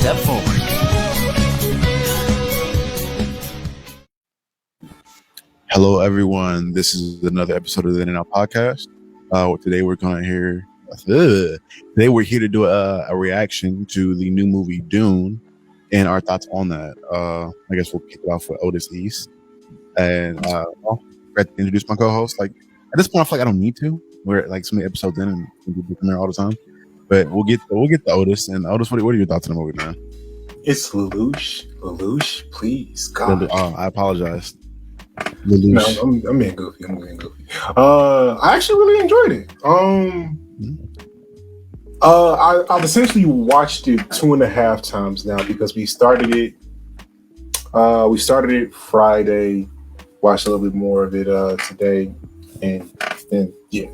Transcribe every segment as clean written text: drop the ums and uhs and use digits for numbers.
step forward. Hello, everyone. This is another episode of the In and Out podcast. Today we're here to do a reaction to the new movie Dune and our thoughts on that. I guess we'll kick it off with Otis East, and I'll introduce my co-host. Like at this point, I feel like I don't need to. We're like so many episodes in, and we come here all the time. But we'll get to Otis. And Otis, what are your thoughts on the movie, man? It's Lelouch. Lelouch, please, God. I apologize. No, I'm being goofy. I actually really enjoyed it. I've essentially watched it 2.5 times now because we started it Friday, watched a little bit more of it today, and yeah.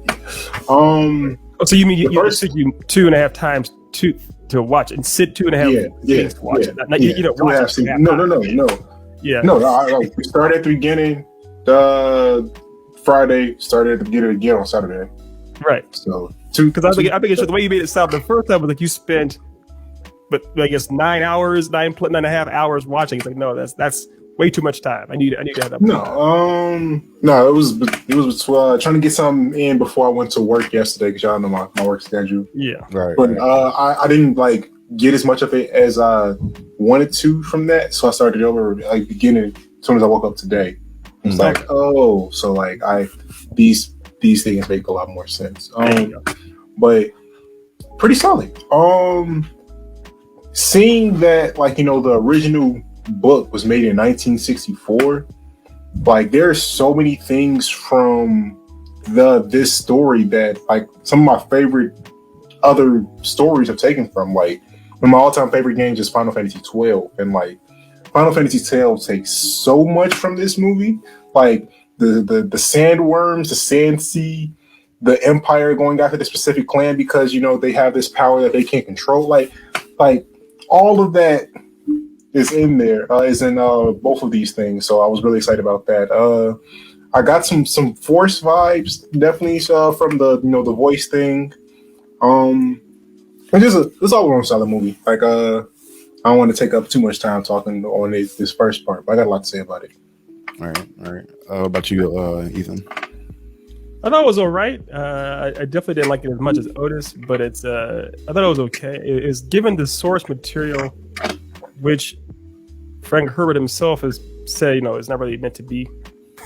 So you mean you took you 2.5 times to watch and sit 2.5 days to watch it? You don't watch it. No. Yeah. No, we started at the beginning, Friday, started at the beginning again on Saturday. Right. So, because I think it's the way you made it sound the first time was like you spent, but I guess 9.5 hours watching. It's like, no, that's way too much time. I need to have that. No, it was trying to get something in before I went to work yesterday because y'all know my work schedule. Yeah. Right. But I didn't get as much of it as I wanted to from that, so I started over beginning as soon as I woke up today. It's these things make a lot more sense. But pretty solid. Seeing that the original book was made in 1964, there's so many things from this story that some of my favorite other stories are taken from. One of my all-time favorite games is Final Fantasy 12, and Final Fantasy 12 takes so much from this movie, the sandworms, the sand sea, the Empire going after the specific clan because they have this power that they can't control. All of that is in there, is in both of these things. So I was really excited about that. I got some Force vibes definitely from the the voice thing. It's all around solid movie. I don't want to take up too much time talking on this first part, but I got a lot to say about it. All right. What about you, Ethan? I thought it was all right. I definitely didn't like it as much as Otis, but I thought it was okay. It's given the source material, which Frank Herbert himself has said, it's not really meant to be.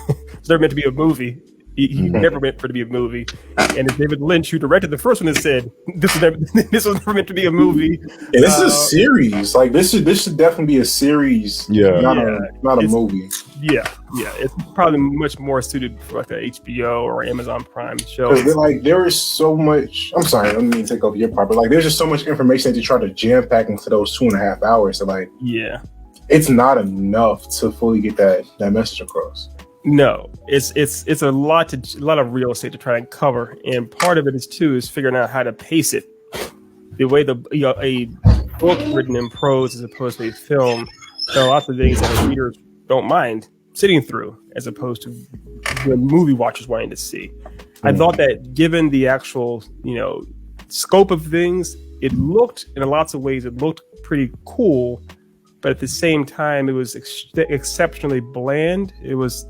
It's never meant to be a movie. He never meant for it to be a movie. And it's David Lynch, who directed the first one, has said this was never meant to be a movie. Yeah, this is a series. This should definitely be a series. Not a movie. Yeah. It's probably much more suited for a HBO or Amazon Prime show. There is so much. I'm sorry, I don't mean to take over your part, but there's just so much information that you try to jam pack into those 2.5 hours. So it's not enough to fully get that message across. No, it's a lot of real estate to try and cover, and part of it is figuring out how to pace it. The way a book written in prose as opposed to a film, there are lots of things that the readers don't mind sitting through, as opposed to the movie watchers wanting to see. I thought that given the actual scope of things, it looked in lots of ways pretty cool. But at the same time, it was exceptionally bland.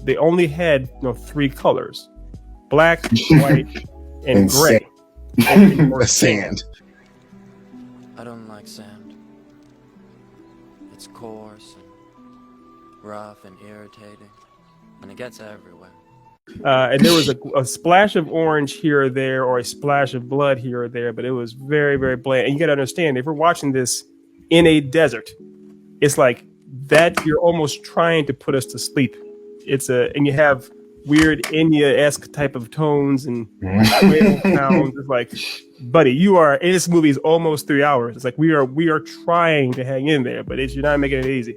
They only had 3 colors: black, white, and gray. Sand. I don't like sand. It's coarse and rough and irritating, and it gets everywhere. And there was a splash of orange here or there, or a splash of blood here or there, but it was very, very bland. And you got to understand, if we're watching this in a desert, it's like that you're almost trying to put us to sleep. And you have weird Enya-esque type of tones and whale sounds. It's like, buddy, and this movie is almost 3 hours. It's like we are trying to hang in there, but you're not making it easy.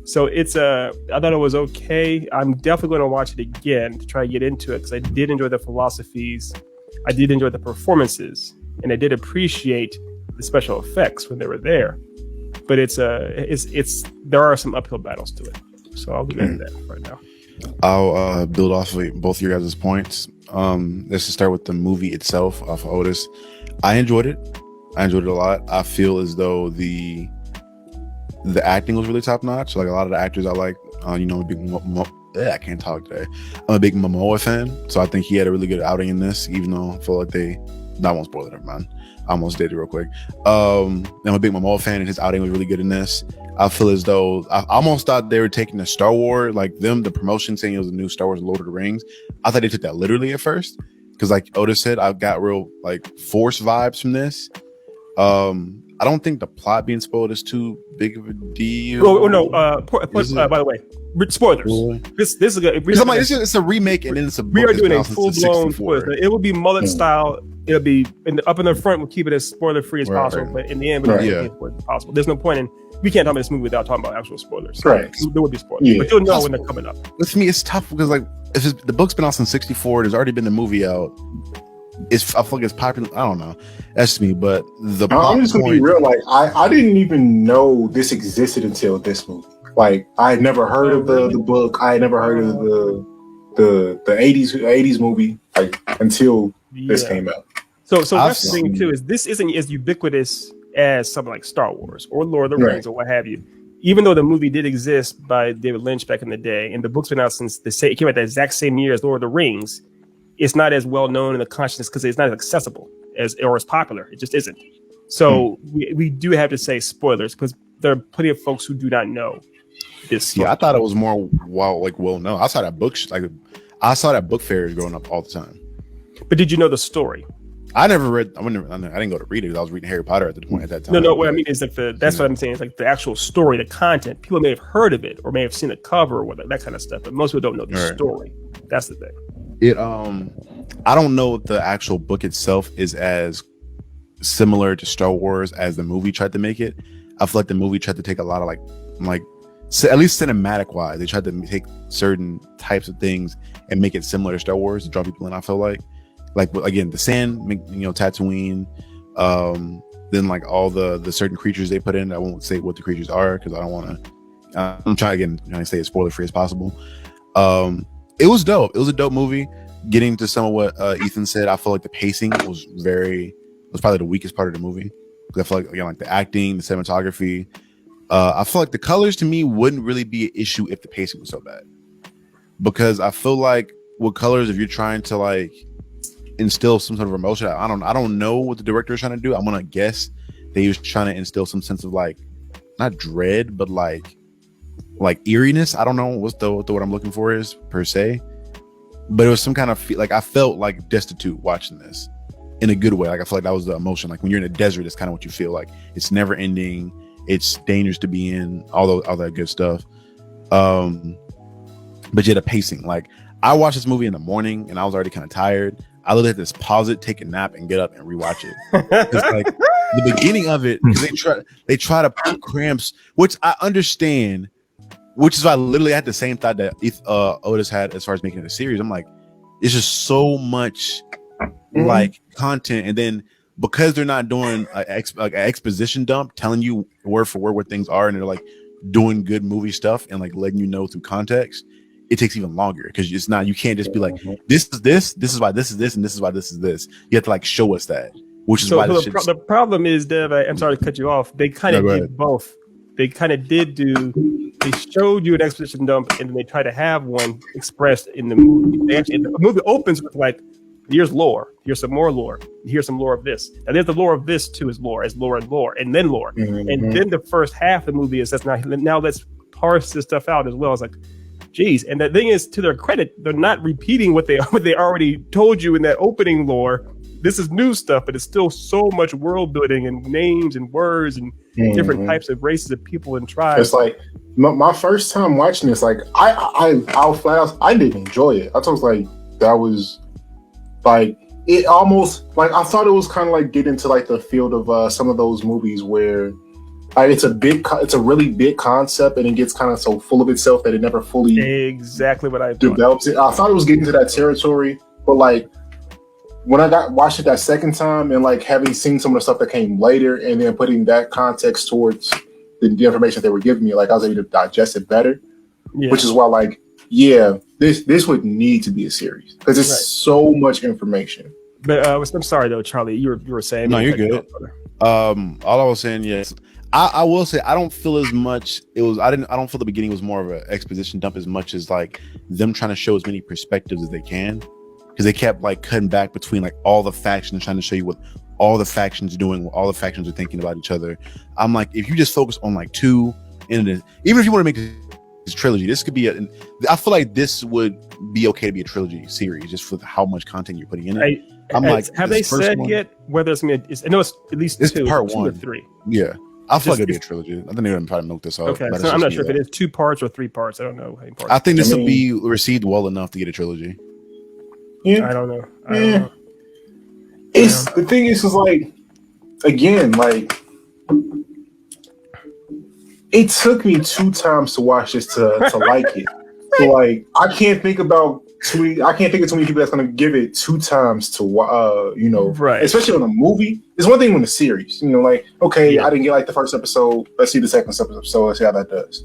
So I thought it was okay. I'm definitely going to watch it again to try to get into it because I did enjoy the philosophies. I did enjoy the performances, and I did appreciate the special effects when they were there. But there are some uphill battles to it. So I'll leave it at that right now. I'll build off of both of your guys' points. Let's just start with the movie itself off of Otis. I enjoyed it a lot. I feel as though the the acting was really top notch. Like a lot of the actors I like, you know, I can't talk today. I'm a big Momoa fan, so I think he had a really good outing in this. Even though I feel like I won't spoil it. Never mind. I almost did it real quick. I'm a big Momoa fan, and his outing was really good in this. I feel as though I almost thought they were taking the Star Wars, like the promotion saying it was a new Star Wars Lord of the Rings. I thought they took that literally at first, because like Otis said, I got real like Force vibes from this. I don't think the plot being spoiled is too big of a deal. Oh no! By the way, spoilers. Really? This is good. It's a remake, and then it's a. We are doing a full blown spoiler. It will be mullet style. It'll be up in the front. We'll keep it as spoiler free as possible, but in the end, we'll make it possible. There's no point in. We can't talk about this movie without talking about actual spoilers. Right. There will be spoilers, but you'll know when they're coming up. With me, it's tough because like the book's been out since '64. There's already been the movie out. I feel like it's popular. I don't know. That's just me. But I'm just gonna be real. Like I didn't even know this existed until this movie. Like I had never heard of the book. I had never heard of the 80s movie like until this came out. So that's the thing too, is this isn't as ubiquitous as something like Star Wars or Lord of the Rings or what have you. Even though the movie did exist by David Lynch back in the day, and the book's been out since it came out the exact same year as Lord of the Rings, it's not as well known in the consciousness because it's not as accessible as popular. It just isn't. So we do have to say spoilers because there are plenty of folks who do not know this. Yeah, I thought it was more well known. I saw that book fairs growing up all the time. But did you know the story? I never read. I didn't go to read it because I was reading Harry Potter at that time. No. What I mean is that that's what I'm saying. It's like the actual story, the content. People may have heard of it or may have seen the cover or that kind of stuff, but most people don't know the story. That's the thing. I don't know if the actual book itself is as similar to Star Wars as the movie tried to make it. I feel like the movie tried to take a lot of like at least cinematic wise, they tried to take certain types of things and make it similar to Star Wars to draw people in. I feel like again, the sand, Tatooine, then like all the certain creatures they put in. I won't say what the creatures are because I don't want to. I'm trying to stay as spoiler free as possible. It was dope. It was a dope movie. Getting to some of what Ethan said, I feel like the pacing was probably the weakest part of the movie. Because I feel like, again, like the acting, the cinematography. I feel like the colors to me wouldn't really be an issue if the pacing was so bad. Because I feel like with colors, if you're trying to like instill some sort of emotion, I don't know what the director is trying to do. I'm gonna guess that he was trying to instill some sense of like not dread, but like eeriness. I don't know what the word I'm looking for is per se, but it was some kind of like I felt like destitute watching this in a good way. Like I feel like that was the emotion. Like when you're in a desert, it's kind of what you feel like. It's never ending. It's dangerous to be in. All that good stuff. But yeah, the pacing. Like I watched this movie in the morning and I was already kind of tired. I literally had to pause it, take a nap, and get up and rewatch it. It's like the beginning of it, because they try to put cramps, which I understand. Which is why I literally had the same thought that Otis had as far as making it a series. I'm like, it's just so much like content, and then because they're not doing an exposition dump, telling you word for word what things are, and they're like doing good movie stuff and like letting you know through context, it takes even longer because it's not. You can't just be like, this is this is why this is this, and this is why this is this. You have to like show us that, which is why the problem is, Dev. I'm sorry to cut you off. They kind of did both. They kind of did they showed you an exposition dump and then they try to have one expressed in the movie. The movie opens with like, here's lore, here's some more lore, here's some lore of this. And there's the lore of this too, as lore and lore, and then lore. And then the first half of the movie is now let's parse this stuff out as well. It's like, geez. And the thing is, to their credit, they're not repeating what they already told you in that opening lore. This is new stuff, but it's still so much world building and names and words and different types of races of people and tribes. It's like my first time watching this, like I didn't enjoy it. I was like, that was like it almost like I thought it was kind of like get into like the field of some of those movies where it's a really big concept and it gets kind of so full of itself that it never fully exactly what I develops it. I thought it was getting to that territory, but like when I watched it that second time and like having seen some of the stuff that came later and then putting that context towards the information they were giving me, like I was able to digest it better, which is why like, this would need to be a series because it's so much information. But I'm sorry though, Charlie, you were saying. No, you're good. All I was saying, yes, I will say I don't feel as much. I don't feel the beginning was more of an exposition dump as much as like them trying to show as many perspectives as they can, because they kept like cutting back between like all the factions, trying to show you what all the factions doing, what all the factions are thinking about each other. I'm like, if you just focus on like two, even if you want to make this trilogy, this could be I feel like this would be okay to be a trilogy series just for how much content you're putting in it. I'm like, have they said yet whether it's gonna be? I know it's at least it's two, part two one or three. Yeah, I feel like it'd be a trilogy. I think they're gonna probably milk this out. Okay, so I'm not sure if it is 2 parts or 3 parts. I don't know how many parts. I think this will be received well enough to get a trilogy. Yeah, I don't know. It's the thing is like, again, like it took me 2 times to watch this to like it. So like, I can't think of too many people that's gonna give it 2 times to right. Especially on a movie. It's one thing on a series, like, okay, I didn't get like the first episode. Let's see the second episode. Let's see how that does.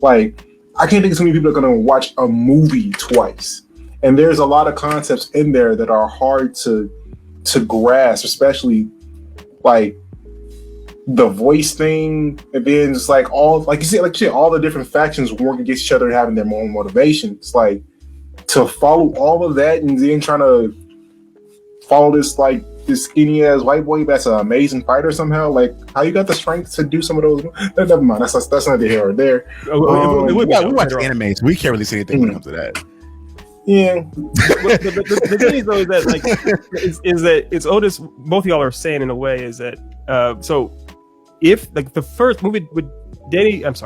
Like, I can't think of too many people that are gonna watch a movie twice. And there's a lot of concepts in there that are hard to grasp, especially like the voice thing, and then just like all, like you said, like shit, all the different factions working against each other and having their own motivations. Like, to follow all of that and then trying to follow this skinny ass white boy that's an amazing fighter somehow. Like, how you got the strength to do some of those? Never mind. That's not the here or there. We watch anime, so we can't really say anything when it comes to that. Yeah. the thing is though is that like is that it's Otis. Both of y'all are saying in a way is that so if like the first movie with Denis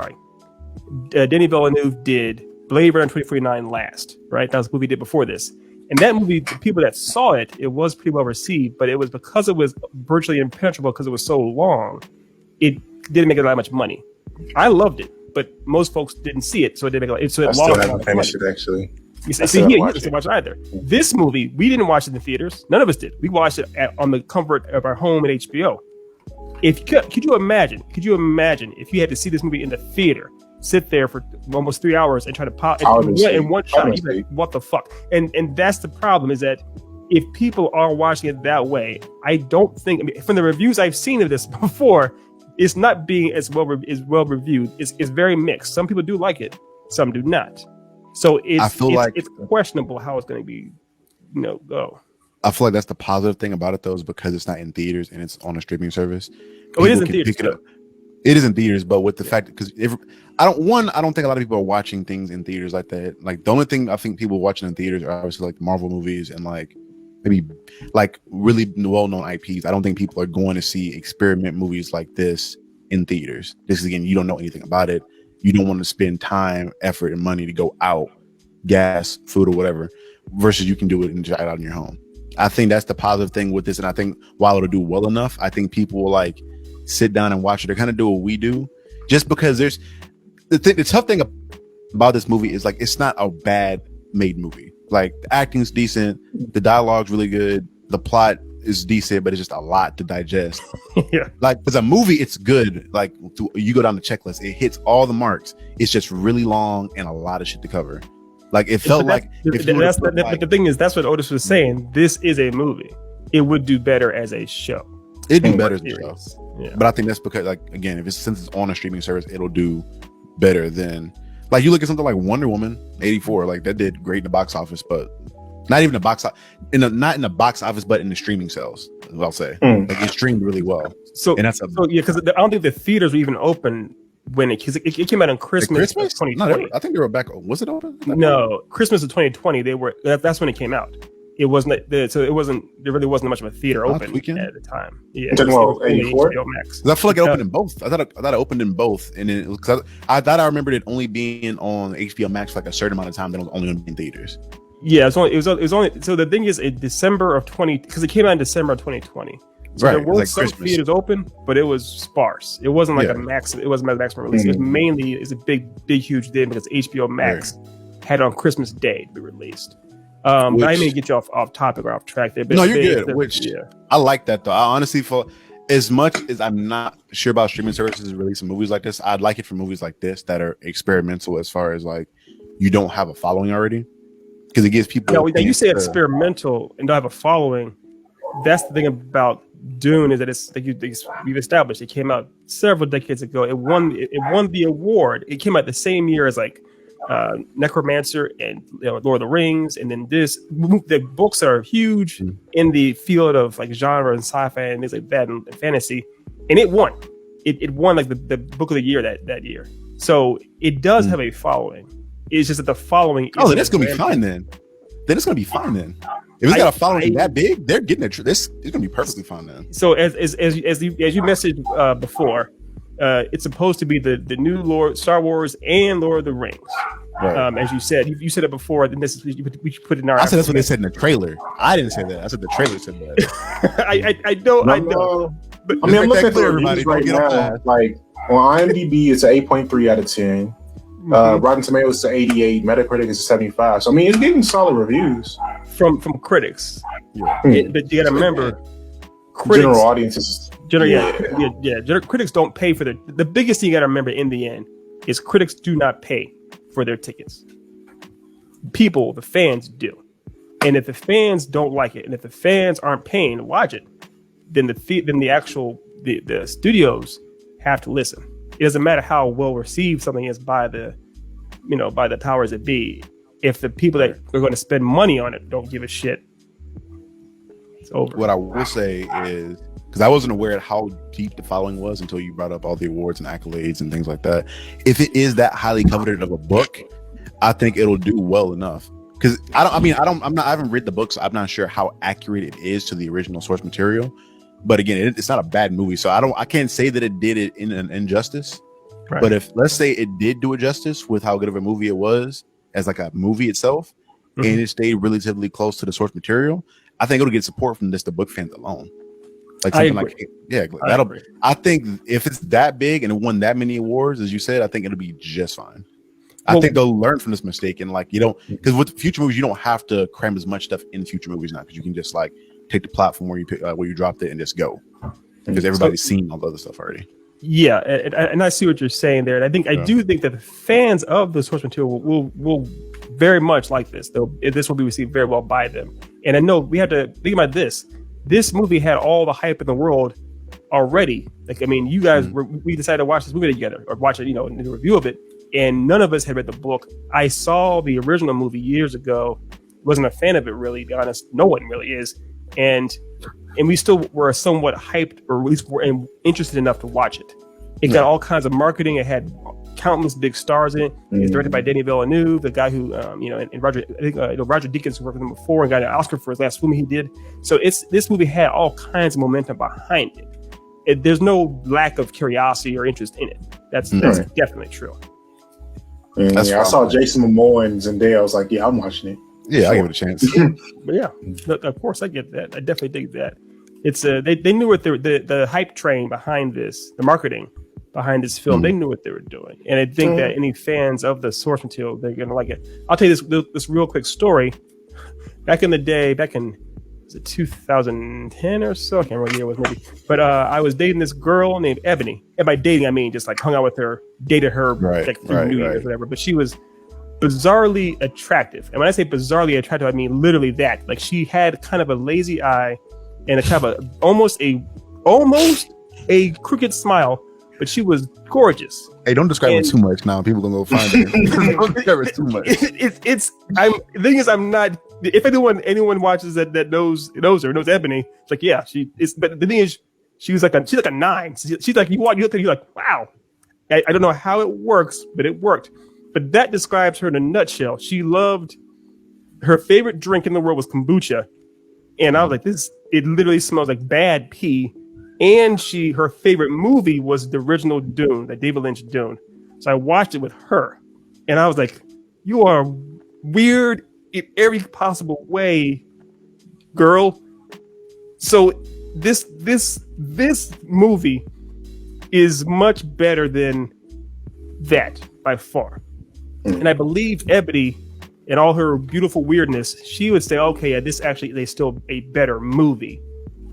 Villeneuve did Blade Runner 2049 last, right? That was the movie he did before this. And that movie, the people that saw it, it was pretty well received, but it was because it was virtually impenetrable because it was so long, it didn't make it that much money. I loved it, but most folks didn't see it, so it didn't make it. So it still haven't finished it actually. You didn't watch it either. This movie, we didn't watch it in the theaters. None of us did. We watched it on the comfort of our home at HBO. Could you imagine if you had to see this movie in the theater, sit there for almost 3 hours and try to pop in one shot? You'd be like, what the fuck? And that's the problem, is that if people are watching it that way, I don't think, I mean, from the reviews I've seen of this before, it's not being as well reviewed. It's very mixed. Some people do like it, some do not. So it's questionable how it's going to be, go. I feel like that's the positive thing about it, though, is because it's not in theaters and it's on a streaming service. Oh, it is in theaters. It is in theaters, but with the fact, because I don't think a lot of people are watching things in theaters like that. Like, the only thing I think people watching in theaters are obviously like Marvel movies and like maybe like really well-known IPs. I don't think people are going to see experiment movies like this in theaters. This is, again, you don't know anything about it. You don't want to spend time, effort, and money to go out, gas, food, or whatever, versus you can do it and try it out in your home. I think that's the positive thing with this, and I think while it'll do well enough, I think people will like sit down and watch it. They're kind of do what we do, just because there's the tough thing about this movie is like it's not a bad made movie. Like, the acting's decent, the dialogue's really good, the plot is decent, but it's just a lot to digest. Yeah, like as a movie, it's good. Like, you go down the checklist, it hits all the marks. It's just really long and a lot of shit to cover. Like, it felt like the thing is, that's what Otis was saying. This is a movie. It would do better as a show. It'd do better as a show. Yeah. But I think that's because, like, again, since it's on a streaming service, it'll do better than, like, you look at something like Wonder Woman 84, like that did great in the box office, but not even the box not in the box office, but in the streaming sales, I'll say. Like, it streamed really well. So because I don't think the theaters were even open when it came out on Christmas 2020. No, I think they were back. Was it open? No, Christmas of 2020. That's when it came out. It wasn't. So it wasn't. There really wasn't much of a theater open at the time. Yeah, well, 84. I feel like it opened in both. I thought it opened in both, and then I thought I remembered it only being on HBO Max for like a certain amount of time. Then it was only going to be in theaters. Yeah, it was only. So the thing is, in December of 20, because it came out in December of 2020. So there were some theaters open, but it was sparse. It wasn't like a max. It wasn't a maximum release. It was mainly a big, huge thing because HBO Max had it on Christmas Day to be released. But I didn't mean to get you off topic or off track there. But no, you're good. I like that though. I honestly feel, as much as I'm not sure about streaming services releasing movies like this, I'd like it for movies like this that are experimental as far as like you don't have a following already, because it gives people. Now you say experimental and don't have a following. that's the thing about Dune, is that it's like we've established. It came out several decades ago. It won the award. It came out the same year as like Necromancer and Lord of the Rings, and then the books are huge in the field of like genre and sci-fi and things like that and fantasy, and it won. It won like the book of the year that year. So it does have a following. It's just that the following. Oh, that's gonna be fine then. Then it's gonna be fine then. If it's got a following that big, they're getting it. This is gonna be perfectly fine then. So as you messaged before, it's supposed to be the new Star Wars and Lord of the Rings. Right. As you said, you said it before. Then this is we should put it in our. I said that's what they said in the trailer. I didn't say that. I said the trailer said that. I know. But I mean, I'm looking at the reviews right now. Like on IMDb, it's an 8.3 out of 10. Rotten Tomatoes is an 88. Metacritic is a 75. So I mean, it's getting solid reviews from critics. Yeah. But you got to remember, general audiences. Critics don't pay for the biggest thing you got to remember in the end is critics do not pay for their tickets. People, the fans do. And if the fans don't like it, and if the fans aren't paying to watch it, then the studios have to listen. It doesn't matter how well received something is by the powers that be. If the people that are going to spend money on it don't give a shit, it's over. What I will say is, because I wasn't aware of how deep the following was until you brought up all the awards and accolades and things like that. If it is that highly coveted of a book, I think it'll do well enough. Because I haven't read the book, so I'm not sure how accurate it is to the original source material. But again, it's not a bad movie, so I can't say that it did it in an injustice. Right. But if let's say it did do it justice with how good of a movie it was as like a movie itself, and it stayed relatively close to the source material, I think it'll get support from the book fans alone. Like something I think if it's that big and it won that many awards, as you said, I think it'll be just fine. I think they'll learn from this mistake, and like because with future movies, you don't have to cram as much stuff in future movies now, because you can just like take the platform where you dropped it and just go, because everybody's seen all the other stuff already. Yeah, and I see what you're saying there, and I do think that the fans of the source material will very much like this. This will be received very well by them. And I know we have to think about this. This movie had all the hype in the world already. Like, I mean, you guys we decided to watch this movie together, or watch it, in the review of it, and none of us had read the book. I saw the original movie years ago. Wasn't a fan of it, really, to be honest. No one really is. And we still were somewhat hyped, or at least were interested enough to watch it. It got all kinds of marketing. It had countless big stars in it. It's directed by Denis Villeneuve, the guy who, and Roger Deakins, who worked with him before and got an Oscar for his last film he did. So this movie had all kinds of momentum behind it. There's no lack of curiosity or interest in it. That's definitely true. I saw Jason Momoa and Zendaya. I was like, yeah, I'm watching it. Yeah, I'll give it a chance. But yeah, of course I get that. I definitely dig that. It's they knew what the hype train behind this, the marketing behind this film. They knew what they were doing, and I think that any fans of the source material, they're gonna like it. I'll tell you this real quick story. Back in the day, was it 2010 or so? I can't remember what year it was, maybe. But I was dating this girl named Ebony, and by dating I mean just like hung out with her, dated her through New Year's, whatever. But she was bizarrely attractive, and when I say bizarrely attractive, I mean literally that. Like, she had kind of a lazy eye and a kind of almost a crooked smile, but she was gorgeous. Hey, don't describe it too much now. People gonna go find it. Don't describe it too much. The thing is, I'm not. If anyone watches that knows Ebony, it's like, yeah, she is. But the thing is, she's like a 9. She's like, you look at her, you're like, wow. I don't know how it works, but it worked. But that describes her in a nutshell. She loved, her favorite drink in the world was kombucha. And I was like, it literally smells like bad pee. And her favorite movie was the original Dune, the David Lynch Dune. So I watched it with her. And I was like, you are weird in every possible way, girl. So this movie is much better than that by far. And I believe Ebony, in all her beautiful weirdness, she would say, okay, yeah, this actually is still a better movie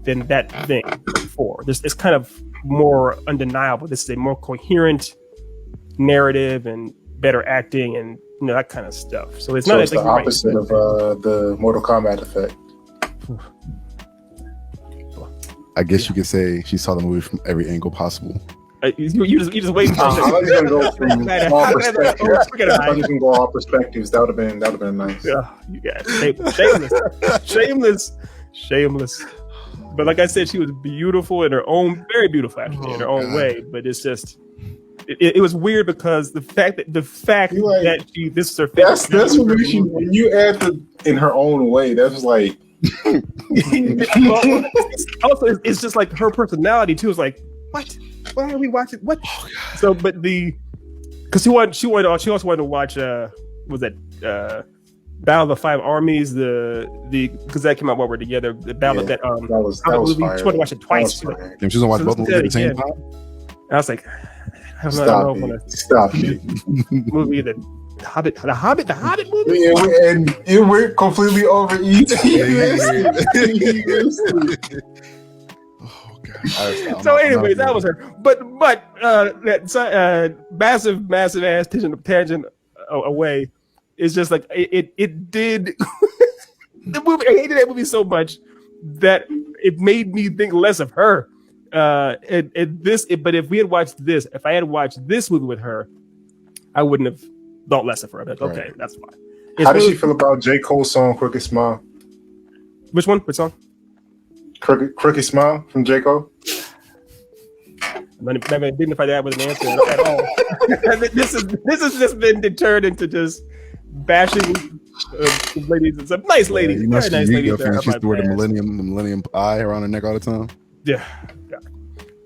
than that thing before. It's kind of more undeniable. This is a more coherent narrative and better acting and that kind of stuff. So it's not the opposite of the Mortal Kombat effect. I guess you could say she saw the movie from every angle possible. You just wait. I'm just gonna go from all perspectives. I'm just gonna go all perspectives. That would have been nice. Yeah, you guys, shameless. But like I said, she was beautiful in her own, very beautiful actually in her own way. But it's just, it was weird because the fact that that this is her favorite. That's what makes you when you add the in her own way. That was like. Also, it's just like her personality too. Is like, what? Why are we watching? What? So, but because she also wanted to watch. Was that Battle of the Five Armies? Because that came out while we're together. The Battle of that. That was fire. She wanted to watch it twice. She was gonna watch both movies at the same time. I was like, Stop it! Movie The Hobbit movie. Yeah, and it went completely over easy. Oh god. So, anyways, that was her. But that massive ass tangent away. It's just like it did. The movie, I hated that movie so much that it made me think less of her. But if we had watched this, if I had watched this movie with her, I wouldn't have thought less of her. Like, okay, right. That's fine. How does she feel about J. Cole's song "Crooked Smile"? Which one? Which song? Crooked Smile from J. Cole. I'm not going to dignify that with an answer at all. This has just been turned into just bashing ladies and some nice ladies. You must nice ladies. She used to wear the Millennium Eye around her neck all the time. Yeah.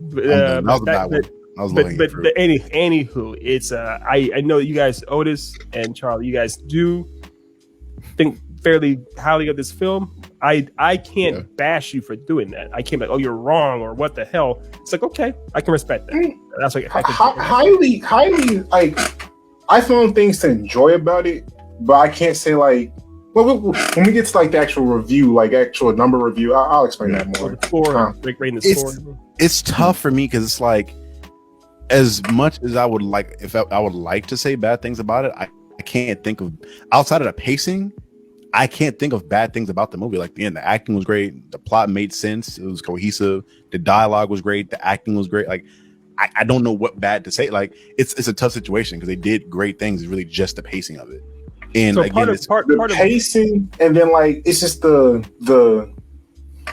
That was a bad one. But anywho, it's I know you guys, Otis and Charlie, you guys do think fairly highly of this film. I can't bash you for doing that. I can't be like, oh, you're wrong or what the hell. It's like, okay, I can respect that. That's like highly like I found things to enjoy about it, but I can't say like when we get to like the actual review, like actual number review, I'll explain that more. It's tough for me because it's like, as much as I would like, if I would like to say bad things about it, I can't think of, outside of the pacing, I can't think of bad things about the movie. Like the acting was great, the plot made sense, it was cohesive, the dialogue was great, the acting was great. Like I don't know what bad to say. Like it's a tough situation because they did great things. It's really just the pacing of it. And so again, part of pacing, and then like it's just the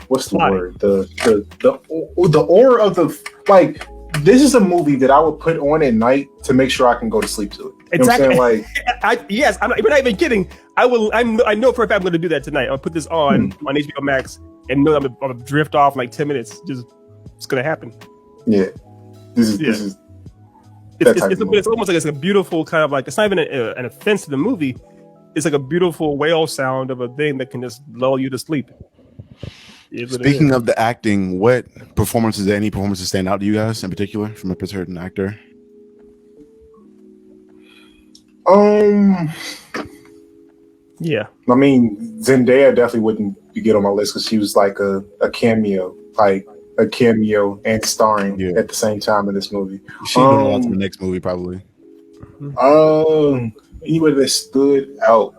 what's the word? The aura of the like. This is a movie that I would put on at night to make sure I can go to sleep to it. You exactly. Know what I'm saying? Yes, we're not even kidding. I will. I know for a fact I'm going to do that tonight. I'll put this on HBO Max and know that I'm going to drift off in like 10 minutes. It's going to happen. Yeah. This is. It's almost like it's a beautiful kind of like, it's not even an offense to the movie. It's like a beautiful whale sound of a thing that can just lull you to sleep. Speaking of the acting, what any performances stand out to you guys in particular from a certain actor? Yeah. I mean, Zendaya definitely wouldn't get on my list because she was like a cameo and starring at the same time in this movie. She went on to the next movie probably. Anybody that stood out?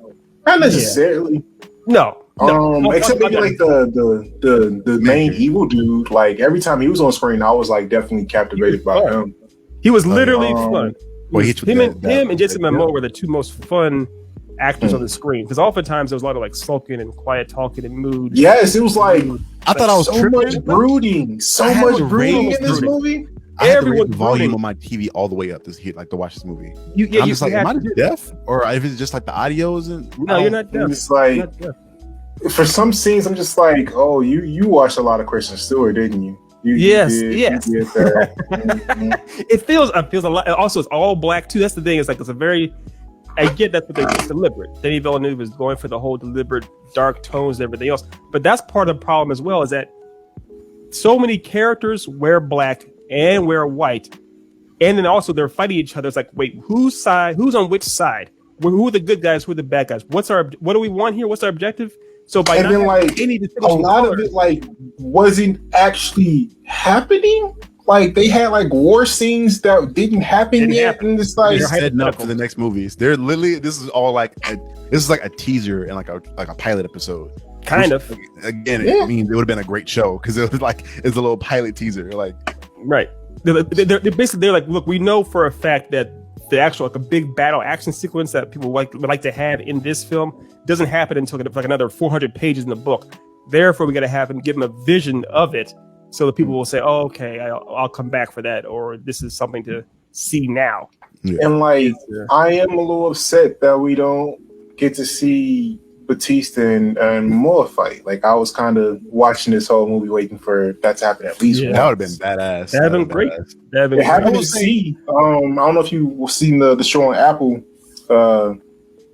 Not necessarily. No. Except maybe like the main evil dude. Like every time he was on screen, I was like definitely captivated by him. He was literally fun. Well, him and Jason Momoa were the two most fun actors on the screen because oftentimes there was a lot of like sulking and quiet talking and mood. Yes, it was like I thought I was so much brooding, in this movie. I had to raise the volume on my TV all the way up to watch this movie. I'm just like, am I deaf? Or if it's just like the audio isn't? No, you're not deaf. It's like for some scenes, I'm just like, oh, you watched a lot of Kristen Stewart, didn't you? Yes. Mm-hmm. It feels a lot. Also, it's all black too. That's the thing. It's like it's a very. I get that's what it's deliberate. Denis Villeneuve is going for the whole deliberate dark tones and everything else. But that's part of the problem as well. Is that so many characters wear black and wear white, and then also they're fighting each other. It's like, wait, who's on which side? Who are the good guys? Who are the bad guys? What do we want here? What's our objective? So by and then like a lot of it like wasn't actually happening. Like they had like war scenes that didn't happen yet, and it's like they're setting up for the next movies. They're literally this is like a teaser and like a pilot episode. Kind of. Again, Yeah. I mean, it would have been a great show because it was like it's a little pilot teaser. Like, Right. They're basically they're like, look, we know for a fact that the actual like a big battle action sequence that people would like to have in this film doesn't happen until like another 400 pages in the book. Therefore, we got to have him give them a vision of it, so that people will say, "Oh, okay, I'll come back for that," or "This is something to see now." And like, I am a little upset that we don't get to see Batista and Momoa fight. Like, I was kind of watching this whole movie waiting for that to happen at least. Yeah. that would have been badass. That'd been great. Badass. That'd been It happened great. to see. I don't know if you've seen the show on Apple.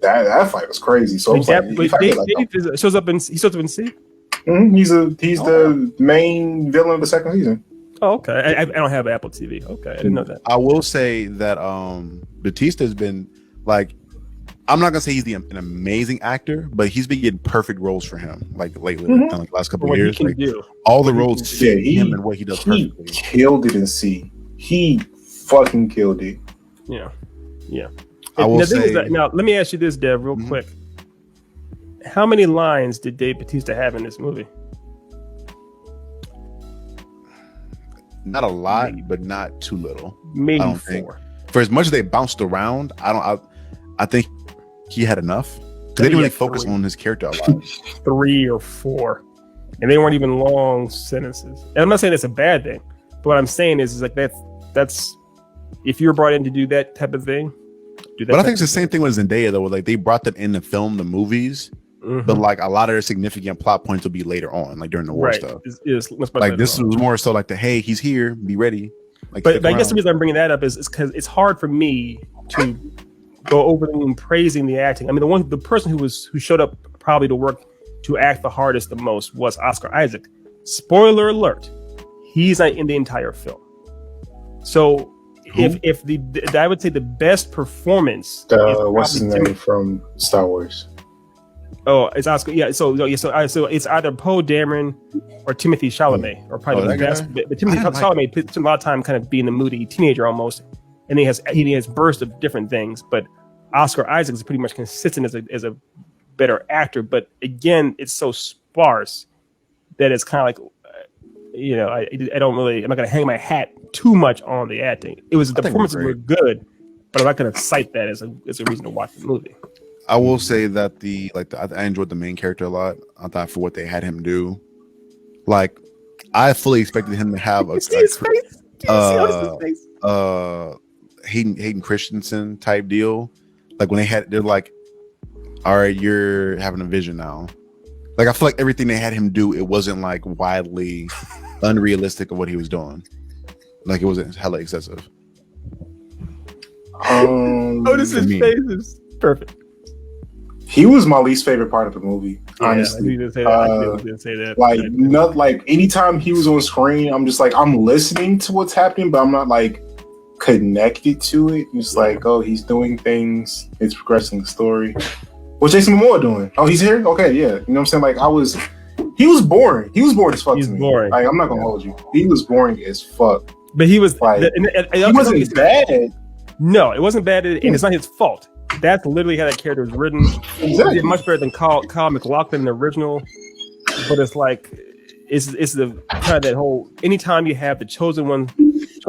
That fight was crazy. So I was He shows up in C. he's the main villain of the second season. Oh, okay. I don't have Apple TV. Okay, I didn't know that. I will say that Batista's been like, I'm not gonna say he's an amazing actor, but he's been getting perfect roles for him like lately, like the last couple of What he years. can Like, do. all the roles fit Yeah, him and what he does He perfectly. killed it in C. He fucking killed it. Yeah. I will Now, the thing is say- that- now, let me ask you this, Dev, real quick. How many lines did Dave Bautista have in this movie? Not a lot, but not too little. Maybe I don't 4. think. For as much as they bounced around, I think he had enough. Because they didn't really focus 3. on his character a lot. 3 or 4, and they weren't even long sentences. And I'm not saying it's a bad thing, but what I'm saying is like that's if you're brought in to do that type of thing, do that. But I think it's the same thing with Zendaya though. Like they brought them in to film the movies, but like a lot of their significant plot points will be later on, like during the war stuff. Like this was more so like hey, he's here, be ready. Like, but I guess the reason I'm bringing that up is because it's hard for me to go over the moon praising the acting. I mean, the person who showed up probably to work to act the hardest the most was Oscar Isaac. Spoiler alert: he's not in the entire film. So if I would say the best performance, What's his name from Star Wars? Oh, it's Oscar. Yeah. So it's either Poe Dameron or Timothy Chalamet, or probably the best. But Timothy Chalamet spends a lot of time kind of being a moody teenager almost, and he has bursts of different things. But Oscar Isaac is pretty much consistent as a better actor. But again, it's so sparse that it's kind of like, I don't really. I'm not going to hang my hat too much on the acting. The performances were good, but I'm not going to cite that as a reason to watch the movie. I will say that I enjoyed the main character a lot. I thought for what they had him do, like I fully expected him to have Hayden Christensen type deal. Like when they're like, all right, you're having a vision now. Like I feel like everything they had him do, it wasn't like wildly unrealistic of what he was doing. Like it wasn't hella excessive. Otis's face is perfect. He was my least favorite part of the movie, honestly. I didn't say that. Like anytime he was on screen, I'm just like, I'm listening to what's happening, but I'm not like connected to it. It's like, oh, he's doing things, it's progressing the story. What's Jason Momoa doing? Oh, he's here? Okay, yeah. You know what I'm saying? Like he was boring. He was boring as fuck to me. Boring. Like, I'm not gonna hold you. He was boring as fuck. But he was like, he wasn't bad. No, it wasn't bad, and it's not his fault. That's literally how that character was written. Exactly. He did much better than Kyle MacLachlan in the original. But it's like it's the kind of that whole anytime you have the chosen one /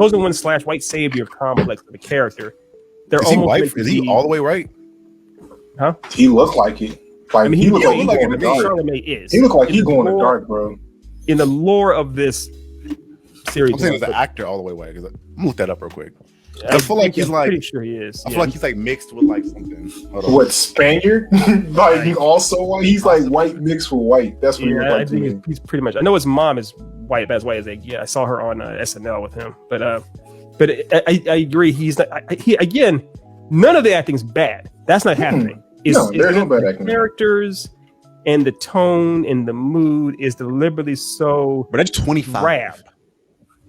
white savior complex of the character, they're Is he white? Is he all the way right? Huh? He looked like it. Like he looked like he going in the dark. Charlemagne is. He looked like he going in the dark, bro. In the lore of this series, I'm saying as an actor all the way white. I'm gonna look that up real quick. I feel like he's like. Pretty sure he is. I feel like he's like mixed with like something. What, Spaniard? Like also white. He's like white mixed with white. That's what he looks like. I think he's pretty much. I know his mom is white, about as white as I saw her on SNL with him. But I agree. He's not. Again, none of the acting's bad. That's not happening. No, there's no bad acting. Characters and the tone and the mood is deliberately so. But that's 25. Drab.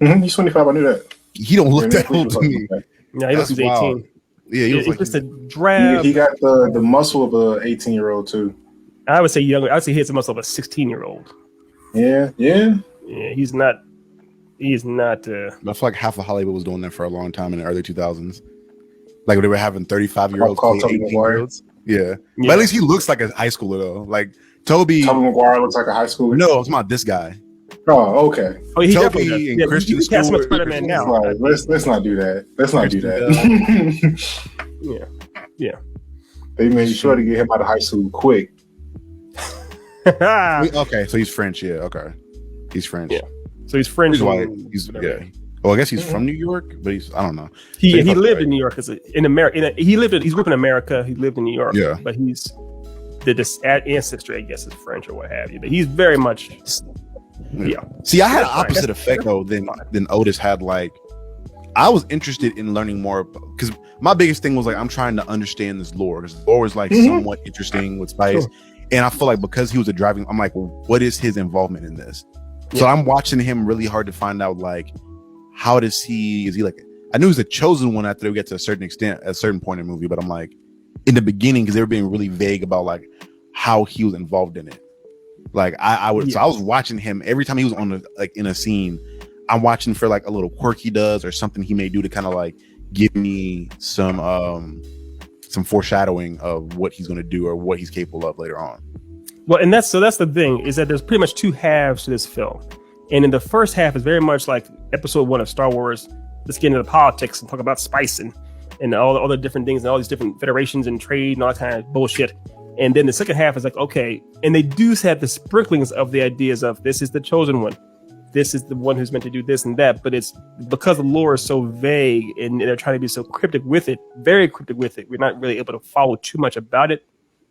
He's 25. I knew that. He don't look that old to me. Yeah, he looks 18. Yeah, he was like just a drab. He got the muscle of a 18-year-old too. I would say younger. I would say he has the muscle of a 16-year-old. Yeah. He's not. I feel like half of Hollywood was doing that for a long time in the early 2000s. Like they were having 35-year-olds play 18-year-olds. Yeah, but at least he looks like a high schooler though. Like Toby Maguire looks like a high schooler. No, it's not this guy. Oh, okay. Oh, he Toby definitely and does. Christian you can cast him as Stewart. Spider-Man now. Like, let's not do that. Let's not do that. Yeah. They made sure to get him out of high school quick. Okay, so he's French. Yeah, okay, he's French. Yeah, so he's French. He's white. Yeah. Well, I guess he's from New York, but I don't know. He lived in New York in America. He's grew up in America. He lived in New York. Yeah, but he's the ancestry, I guess, is French or what have you. But he's very much. Yeah. See, I had an opposite effect though than Otis had. Like, I was interested in learning more because my biggest thing was like I'm trying to understand this lore. Because lore is like somewhat interesting with Spice. Sure. And I feel like because he was I'm like, well, what is his involvement in this? Yeah. So I'm watching him really hard to find out, like, how is he like, I knew he's a chosen one after we get to a certain extent, at a certain point in the movie, but I'm like, in the beginning, because they were being really vague about like how he was involved in it. Like so I was watching him every time he was on in a scene. I'm watching for like a little quirk he does or something he may do to kind of like give me some foreshadowing of what he's going to do or what he's capable of later on. Well, and that's the thing is that there's pretty much two halves to this film. And in the first half is very much like episode 1 of Star Wars. Let's get into the politics and talk about spice and all the other different things and all these different federations and trade and all that kind of bullshit. And then the second half is like, okay, and they do have the sprinklings of the ideas of this is the chosen one. This is the one who's meant to do this and that. But it's because the lore is so vague and they're trying to be so cryptic with it, very cryptic with it. We're not really able to follow too much about it.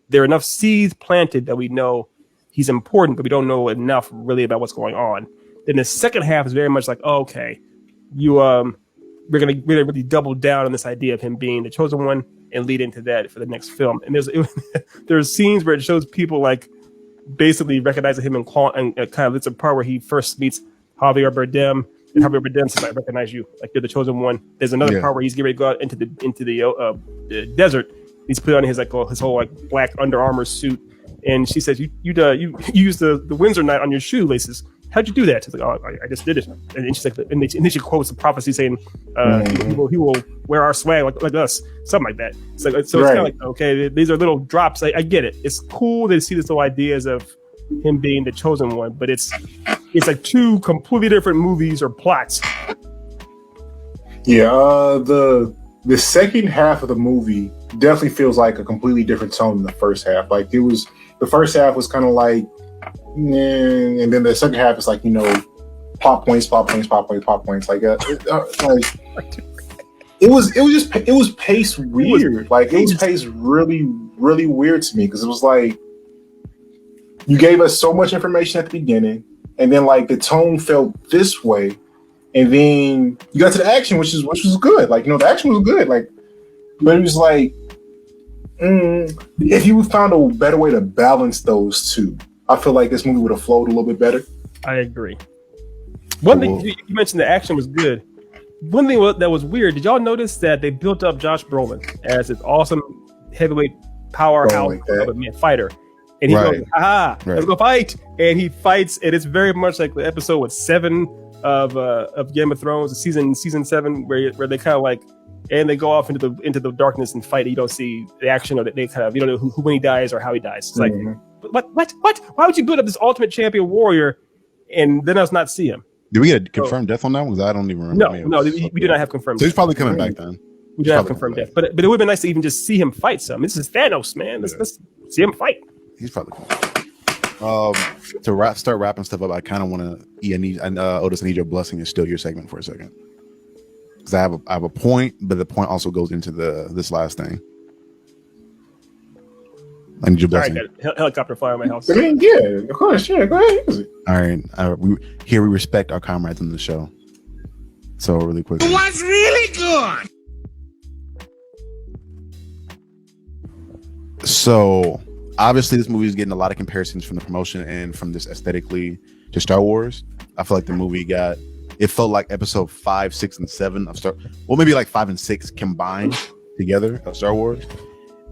There are enough seeds planted that we know he's important, but we don't know enough really about what's going on. Then the second half is very much like, oh, okay, we're gonna really double down on this idea of him being the chosen one and lead into that for the next film. And there's scenes where it shows people like basically recognizing him and kind of it's a part where he first meets Javier Bardem, and Javier Bardem says, "I recognize you, like you're the chosen one." There's another part where he's getting ready to go out into the desert. He's put on his whole like black Under Armour suit, and she says, "You used the Windsor Knight on your shoelaces. How'd you do that?" She's like, "Oh, I just did it." And she's like, and then she quotes the prophecy saying, he will wear our swag like us," something like that. So it's kind of like, okay, these are little drops. I get it. It's cool to see these little ideas of him being the chosen one, but it's like two completely different movies or plots. Yeah, the second half of the movie definitely feels like a completely different tone than the first half. Like the first half was kind of like, and then the second half is like, pop points. Like it was paced weird. It was paced really, really weird to me because it was like you gave us so much information at the beginning, and then like the tone felt this way, and then you got to the action, which was good. Like the action was good. Like, but it was like if you found a better way to balance those two, I feel like this movie would have flowed a little bit better. I agree. One thing you mentioned, the action was good. One thing that was weird, did y'all notice that they built up Josh Brolin as this awesome heavyweight powerhouse fighter? And he goes, let's go fight. And he fights, and it's very much like the episode 7 of Game of Thrones, season 7, where they kind of like, and they go off into the darkness and fight. You don't see the action, or they kind of, you don't know who when he dies or how he dies. It's like, what? Why would you build up this ultimate champion warrior and then us not see him? Did we get a confirmed death on that one? Because I don't even remember. No, we do not have confirmed. So he's probably coming back then. We do not have confirmed death, but it would have been nice to even just see him fight some. This is Thanos, man. Let's see him fight. He's probably coming. To start wrapping stuff up, I kind of want to. Otis, I need your blessing to steal your segment for a second, because I have a point, but the point also goes into this last thing. I need your blessing. All right, helicopter fire in my house. I mean, yeah, of course, yeah. Go ahead, use it. All right, we respect our comrades in the show. So really quick, it was really good. So obviously, this movie is getting a lot of comparisons from the promotion and from this aesthetically to Star Wars. I feel like the movie felt like episode 5, 6, and 7 of maybe like 5 and 6 combined together of Star Wars.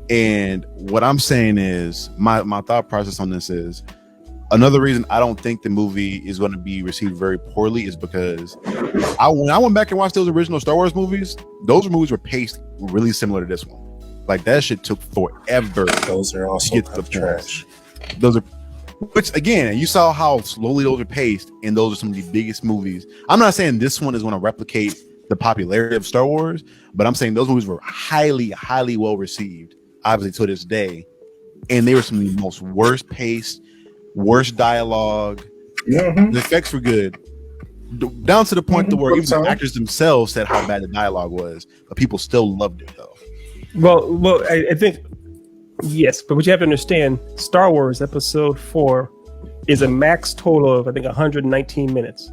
And what I'm saying is my thought process on this is another reason I don't think the movie is going to be received very poorly is because when I went back and watched those original Star Wars movies, those movies were paced really similar to this one. Like that shit took forever. Those are also to get to the trash. Those are Which again, you saw how slowly those are paced, and those are some of the biggest movies. I'm not saying this one is going to replicate the popularity of Star Wars, but I'm saying those movies were highly, highly well received, obviously to this day, and they were some of the most worst paced, worst dialogue. Mm-hmm. The effects were good, down to the point to where even the Sometimes. actors themselves said how bad the dialogue was, but people still loved it though. Well, I think yes, but what you have to understand, Star Wars Episode 4 is a max total of I think 119 minutes.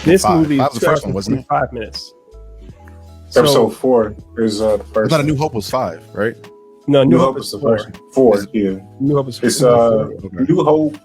This movie Five was is the first one, wasn't it? 5 minutes. Episode 4 is the I first. thought A New Hope was 5, right? No, New Hope is the first one. 4, yeah. New Hope is It's four. New Hope,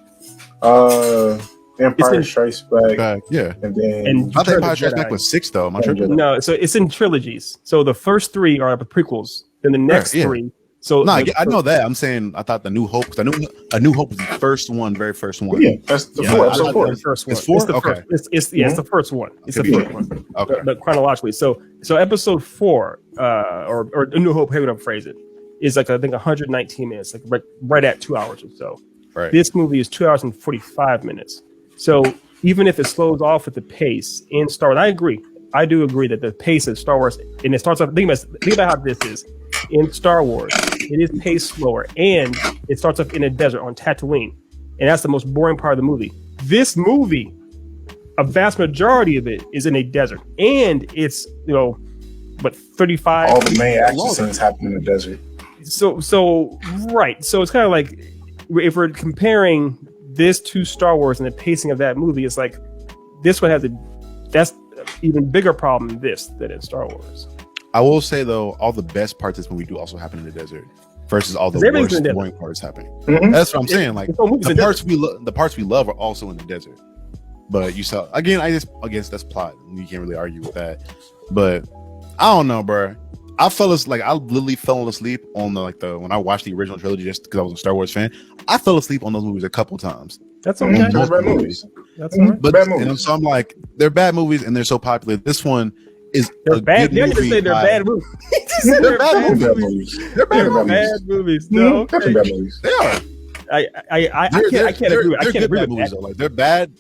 Empire in- Strikes Back, Yeah. and then And I thought Return of Empire the Strikes Back Jedi. was 6 though. Am I tripping? Jedi. No, so it's in trilogies. So the first 3 are the prequels. Then the next Yeah. 3. So No, the I know that. I'm saying I thought the New Hope. 'Cause I knew A New Hope was the first one, very first one. yeah, that's the Yeah, 4, I episode thought 4. the first one. It's 4? It's the Okay. first. It's the first one. It's the Could be first one. Okay. But chronologically. So episode 4, or A New Hope, however you phrase it, is like I think 119 minutes, like right at 2 hours or so. Right. This movie is 2 hours and 45 minutes. So even if it slows off at the pace in Star Wars, I do agree that the pace of Star Wars, and it starts off. Think about how this is in Star Wars. It is paced slower, and it starts off in a desert on Tatooine, and that's the most boring part of the movie. This movie, a vast majority of it is in a desert, and it's 35. All the main action scenes happen in the desert. So right. So it's kind of like if we're comparing this to Star Wars and the pacing of that movie, it's like this one that's an even bigger problem in this than in Star Wars. I will say though, all the best parts of this movie do also happen in the desert, versus all the 'Cause everything's worst, in the boring parts happening. Mhm. That's what I'm saying. Like It's all movies the in parts we love are also in the desert. But you saw again, I guess that's plot. You can't really argue with that. But I don't know, bro. I literally fell asleep on when I watched the original trilogy just because I was a Star Wars fan. I fell asleep on those movies a couple times. That's Mhm. okay. They're bad movies. That's all right. But Bad movies. so I'm like, they're bad movies and they're so popular. This one is They're a bad. good They're going to movie say they're by- bad movies. He said They're bad They're bad movies. movies. They're bad They're movies. Bad movies. No, Mhm. They're okay. bad movies. They are. I can't agree with. I They're can't good agree bad with movies that. though. Like they're bad.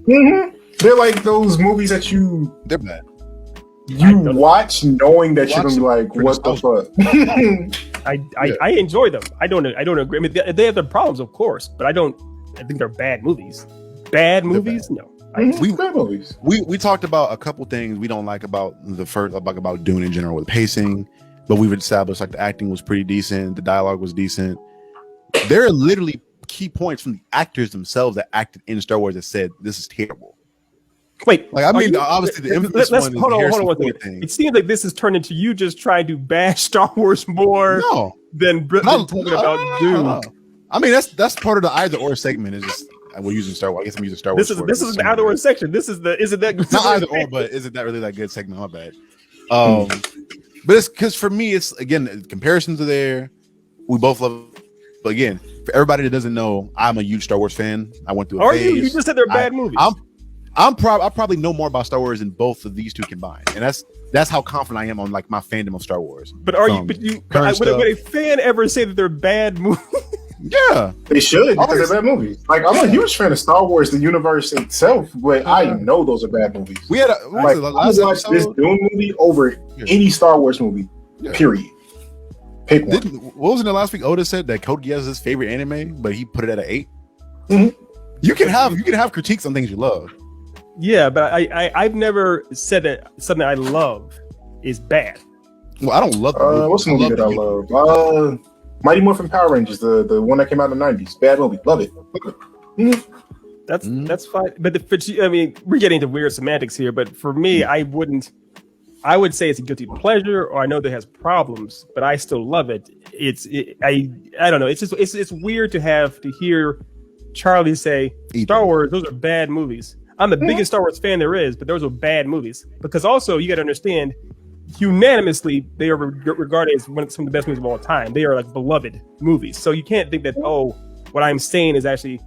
Mhm. They're like those movies that They're bad. you don't- watch knowing that you're Watch gonna be like, for what the fuck? I enjoy them. I don't agree. I mean, they have their problems, of course, but I think they're bad movies. Bad movies? No. Mhm. Bad movies. We talked about a couple things we don't like about about Dune in general with pacing, but we've established like the acting was pretty decent, the dialogue was decent. There are literally key points from the actors themselves that acted in Star Wars that said this is terrible. Wait. Like I are mean, you- obviously the infamous let's one is hold the on Harrison one Ford second. thing. It seems like this has turned into you just trying to bash Star Wars more No, than talking about Dune. no. I mean that's part of the either or segment. Is just we're using Star Wars. I guess I'm using Star Wars. This is the either or section. This is the isn't that Not either or, but isn't that really that good segment? My bad. But it's because for me, it's again comparisons are there. We both love, but again, for everybody that doesn't know, I'm a huge Star Wars fan. I went through a Are phase. you? You just said they're bad movies. I probably know more about Star Wars than both of these two combined, and that's how confident I am on like my fandom of Star Wars. But are you? But you? current Would a stuff. fan ever say that they're bad movies? Yeah, They should because Always- they're bad movies. Like I'm a huge fan of Star Wars, the universe itself, but I know those are bad movies. we had Like I watch this Dune movie over any Star Wars movie. Yeah. Period. Pick one. What was in the last week? Otis said that Code Geass is his favorite anime, but he put it at an 8. Mhm. You can have critiques on things you love. Yeah, but I've never said that something I love is bad. Well, I don't love. What's the movie that I love? Mighty Morphin Power Rangers, the one that came out in the 90s. Bad movie. Love it. That's fine. But I mean, we're getting into weird semantics here. But for me, I would say it's a guilty pleasure, or I know that it has problems, but I still love it. I don't know. It's just it's weird to hear Charlie say Star Wars. Those are bad movies. I'm the biggest Star Wars fan there is, but those are bad movies. Because also you got to understand, unanimously they are regarded as some of the best movies of all time. They are like beloved movies. So you can't think that what I'm saying is actually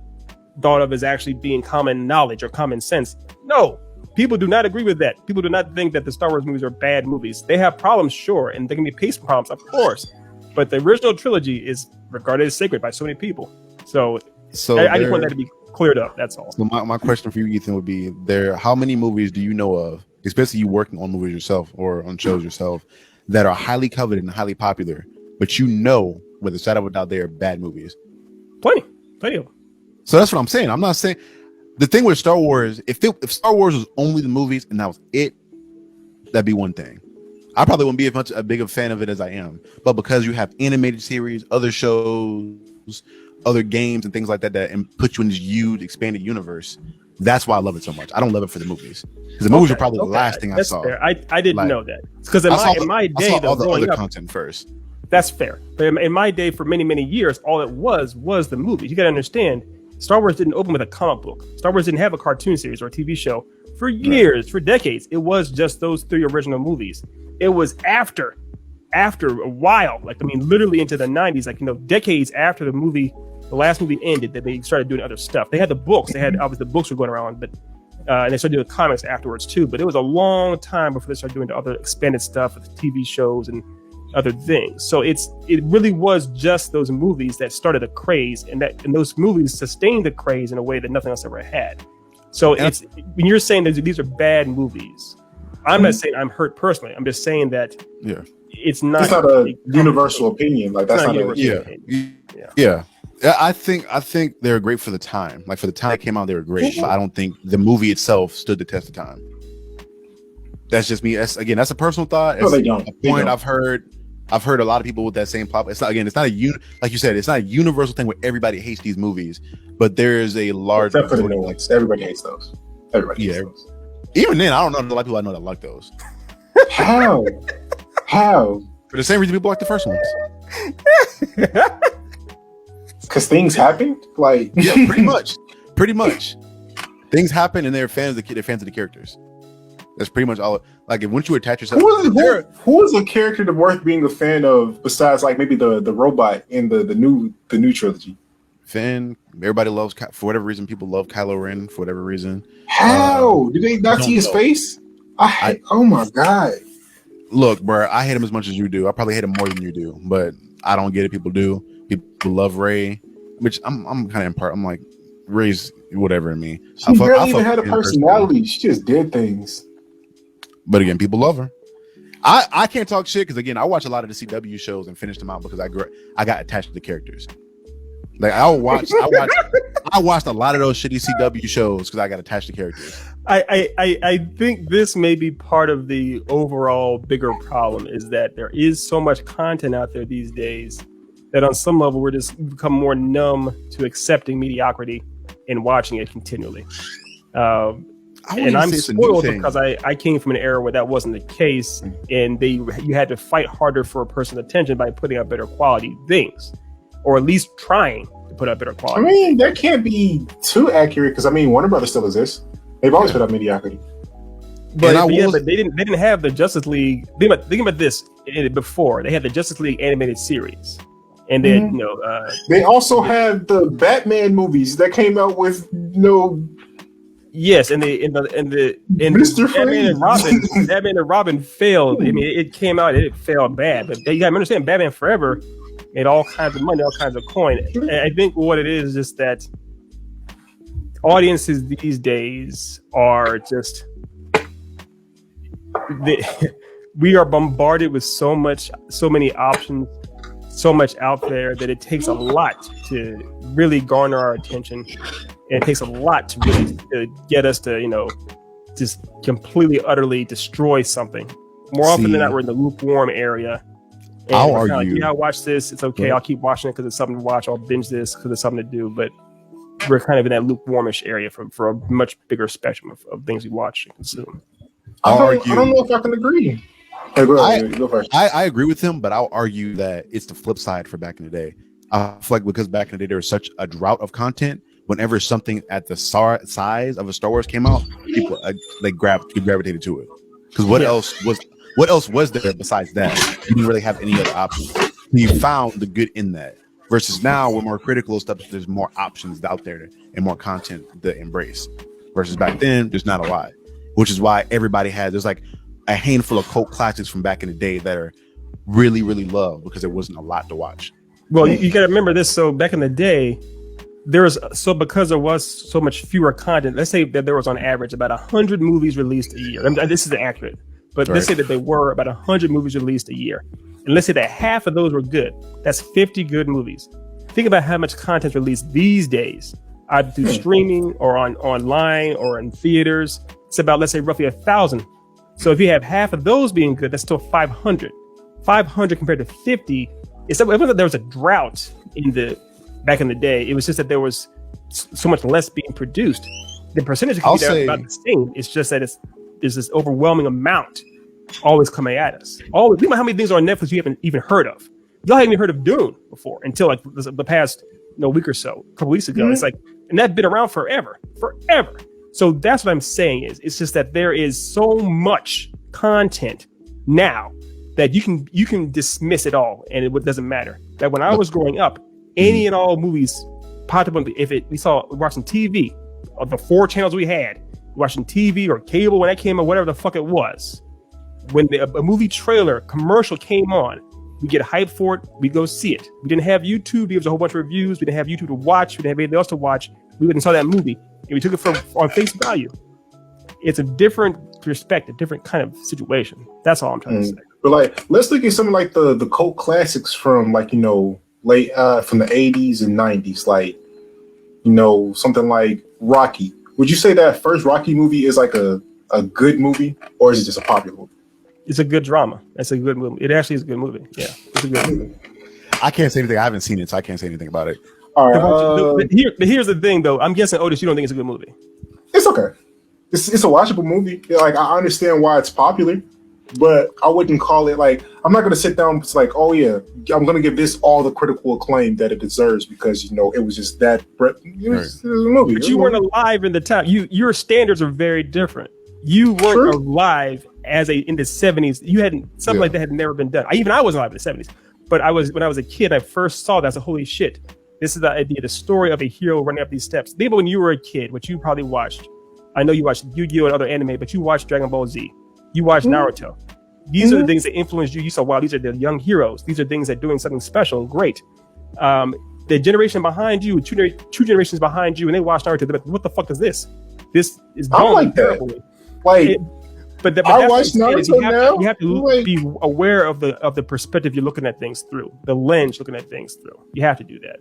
thought of as actually being common knowledge or common sense. No. People do not agree with that. People do not think that the Star Wars movies are bad movies. They have problems, sure, and they can be pace problems, of course. But the original trilogy is regarded as sacred by so many people. So So I just want that to be cleared up. That's all. So my question for you, Ethan, would be how many movies do you know of, especially you working on movies yourself or on shows yourself, that are highly coveted and highly popular, but you know, with a shadow of a doubt, they are bad movies? Plenty of them. So that's what I'm saying. I'm not saying the thing with Star Wars, if Star Wars was only the movies and that was it, that'd be one thing. I probably wouldn't be as much a big a fan of it as I am. But because you have animated series, other shows, other games and things like that and put you in this huge expanded universe, that's why I love it so much. I don't love it for the movies. Because the movies are probably the last thing I saw. Fair. I didn't know that. Because in my day, I saw all the other content first. That's fair. But in my day, for many, many years, all it was the movie. You got to understand, Star Wars didn't open with a comic book. Star Wars didn't have a cartoon series or a TV show for years, for decades. It was just those 3 original movies. It was after a while, literally into the 90s, decades after the last movie ended, that they started doing other stuff. They had the books. Obviously the books were going around, but and they started doing comics afterwards too. But it was a long time before they started doing the other expanded stuff with TV shows and other things. So it really was just those movies that started a craze, and those movies sustained the craze in a way that nothing else ever had. So it's when you're saying that these are bad movies, I'm not saying I'm hurt personally. I'm just saying that it's not a universal opinion. Like that's not Yeah. I think they're great for the time. Like for the time they came out, they were great. But I don't think the movie itself stood the test of time. That's just me. That's a personal thought. No, they don't. A point I've heard a lot of people with that same problem. It's not like you said, it's not a universal thing where everybody hates these movies, but there is a large except for the new ones. Everybody hates those. Everybody hates those. Even then, I don't know a lot of people I know that like those. How? For the same reason people like the first ones. Because things happened? Pretty much. Things happen and they're fans of the characters. That's pretty much all. Like, once you attach yourself, who is a character worth being a fan of besides like maybe the robot in the new trilogy? Finn. Everybody loves, for whatever reason, people love Kylo Ren for whatever reason. How did they not see his face? Oh my god! Look, bro, I hate him as much as you do. I probably hate him more than you do, but I don't get it. People do. People love Rey, which I'm kind of in part. I'm like, Rey's whatever to me. She barely even had a personality. She just did things. But again, people love her. I can't talk shit because again, I watch a lot of the CW shows and finish them out because I got attached to the characters. Like I watched a lot of those shitty CW shows because I got attached to characters. I think this may be part of the overall bigger problem is that there is so much content out there these days that on some level we're just become more numb to accepting mediocrity and watching it continually. And I'm spoiled because I came from an era where that wasn't the case, and you had to fight harder for a person's attention by putting out better quality things, or at least trying to put out better quality. I mean, that can't be too accurate because Warner Brothers still exists. They've always put out mediocrity. But they didn't have the Justice League. Think about this before. They had the Justice League animated series, and then they also had the Batman movies that came out with Yes, and the Mr. Batman and Robin failed. I mean, it came out, it failed bad, but you got to understand, Batman Forever made all kinds of money, all kinds of coin. And I think what it is just that audiences these days are just we are bombarded with so many options, so much out there that it takes a lot to really garner our attention. And it takes a lot to really get us to, just completely, utterly destroy something. More often than not, we're in the lukewarm area. And I'll argue. I'll watch this. It's okay. I'll keep watching it because it's something to watch. I'll binge this because it's something to do. But we're kind of in that lukewarmish area for a much bigger spectrum of things we watch and consume. I don't know if I can agree. Hey, go first. I agree with him, but I'll argue that it's the flip side for back in the day. I feel like because back in the day there was such a drought of content. Whenever something at the size of a Star Wars came out, people gravitated to it. Because what else was there besides that? You didn't really have any other options. You found the good in that. Versus now, we're more critical of stuff. There's more options out there and more content to embrace. Versus back then, there's not a lot. Which is why there's like a handful of cult classics from back in the day that are really, really loved because there wasn't a lot to watch. Well, you got to remember this. So back in the day, because there was so much fewer content. Let's say that there was on average about 100 movies released a year. This is accurate, but let's say that there were about 100 movies released a year, and let's say that half of those were good. That's 50 good movies. Think about how much content is released these days, either through streaming or online or in theaters. It's about, let's say, roughly 1,000. So if you have half of those being good, that's still 500. 500 compared to 50. It wasn't that there was a drought back in the day. It was just that there was so much less being produced. The percentage could be about the same. It's just that there's this overwhelming amount always coming at us. Always. Think about how many things are on Netflix you haven't even heard of. Y'all haven't even heard of Dune before until like the past week or so, a couple weeks ago. Mm-hmm. It's like, and that's been around forever. So that's what I'm saying it's just that there is so much content now that you can dismiss it all and it doesn't matter. That when I was growing up, any and all movies popped up on watching TV, of the 4 channels we had, watching TV or cable when that came on, whatever the fuck it was. When a movie trailer commercial came on, we get hyped for it, we go see it. We didn't have YouTube, there was a whole bunch of reviews, we didn't have YouTube to watch, we didn't have anything else to watch. We went and saw that movie, and we took it on face value. It's a different perspective, different kind of situation. That's all I'm trying to say. But like, let's look at something like the cult classics from late from the 80s and 90s, like something like Rocky. Would you say that first Rocky movie is like a good movie, or is it just a popular movie? It's a good drama. It's a good movie. It actually is a good movie. Yeah, it's a good movie. I can't say anything. I haven't seen it, so I can't say anything about it. All right. But here's the thing, though. I'm guessing, Otis, you don't think it's a good movie. It's okay. It's a watchable movie. Like, I understand why it's popular, but I wouldn't call it like, I'm not going to sit down. It's like, oh yeah, I'm going to give this all the critical acclaim that it deserves because it was just that. It was a movie. But you weren't alive in the time. Your standards are very different. You weren't alive in the 70s. You hadn't something like that had never been done. I wasn't alive in the 70s, but when I was a kid, I first saw that. I said, holy shit, this is the idea, the story of a hero running up these steps. Think about when you were a kid, what you probably watched. I know you watched Yu-Gi-Oh! And other anime, but you watched Dragon Ball Z. You watched Naruto. These are the things that influenced you. You saw, wow, these are the young heroes. These are things that are doing something special and great. The generation behind you, two generations behind you, and they watched Naruto, they're like, what the fuck is this? This is done like terribly. Like, but I watch Naruto now. You have to be aware of the perspective you're looking at things through, the lens looking at things through. You have to do that.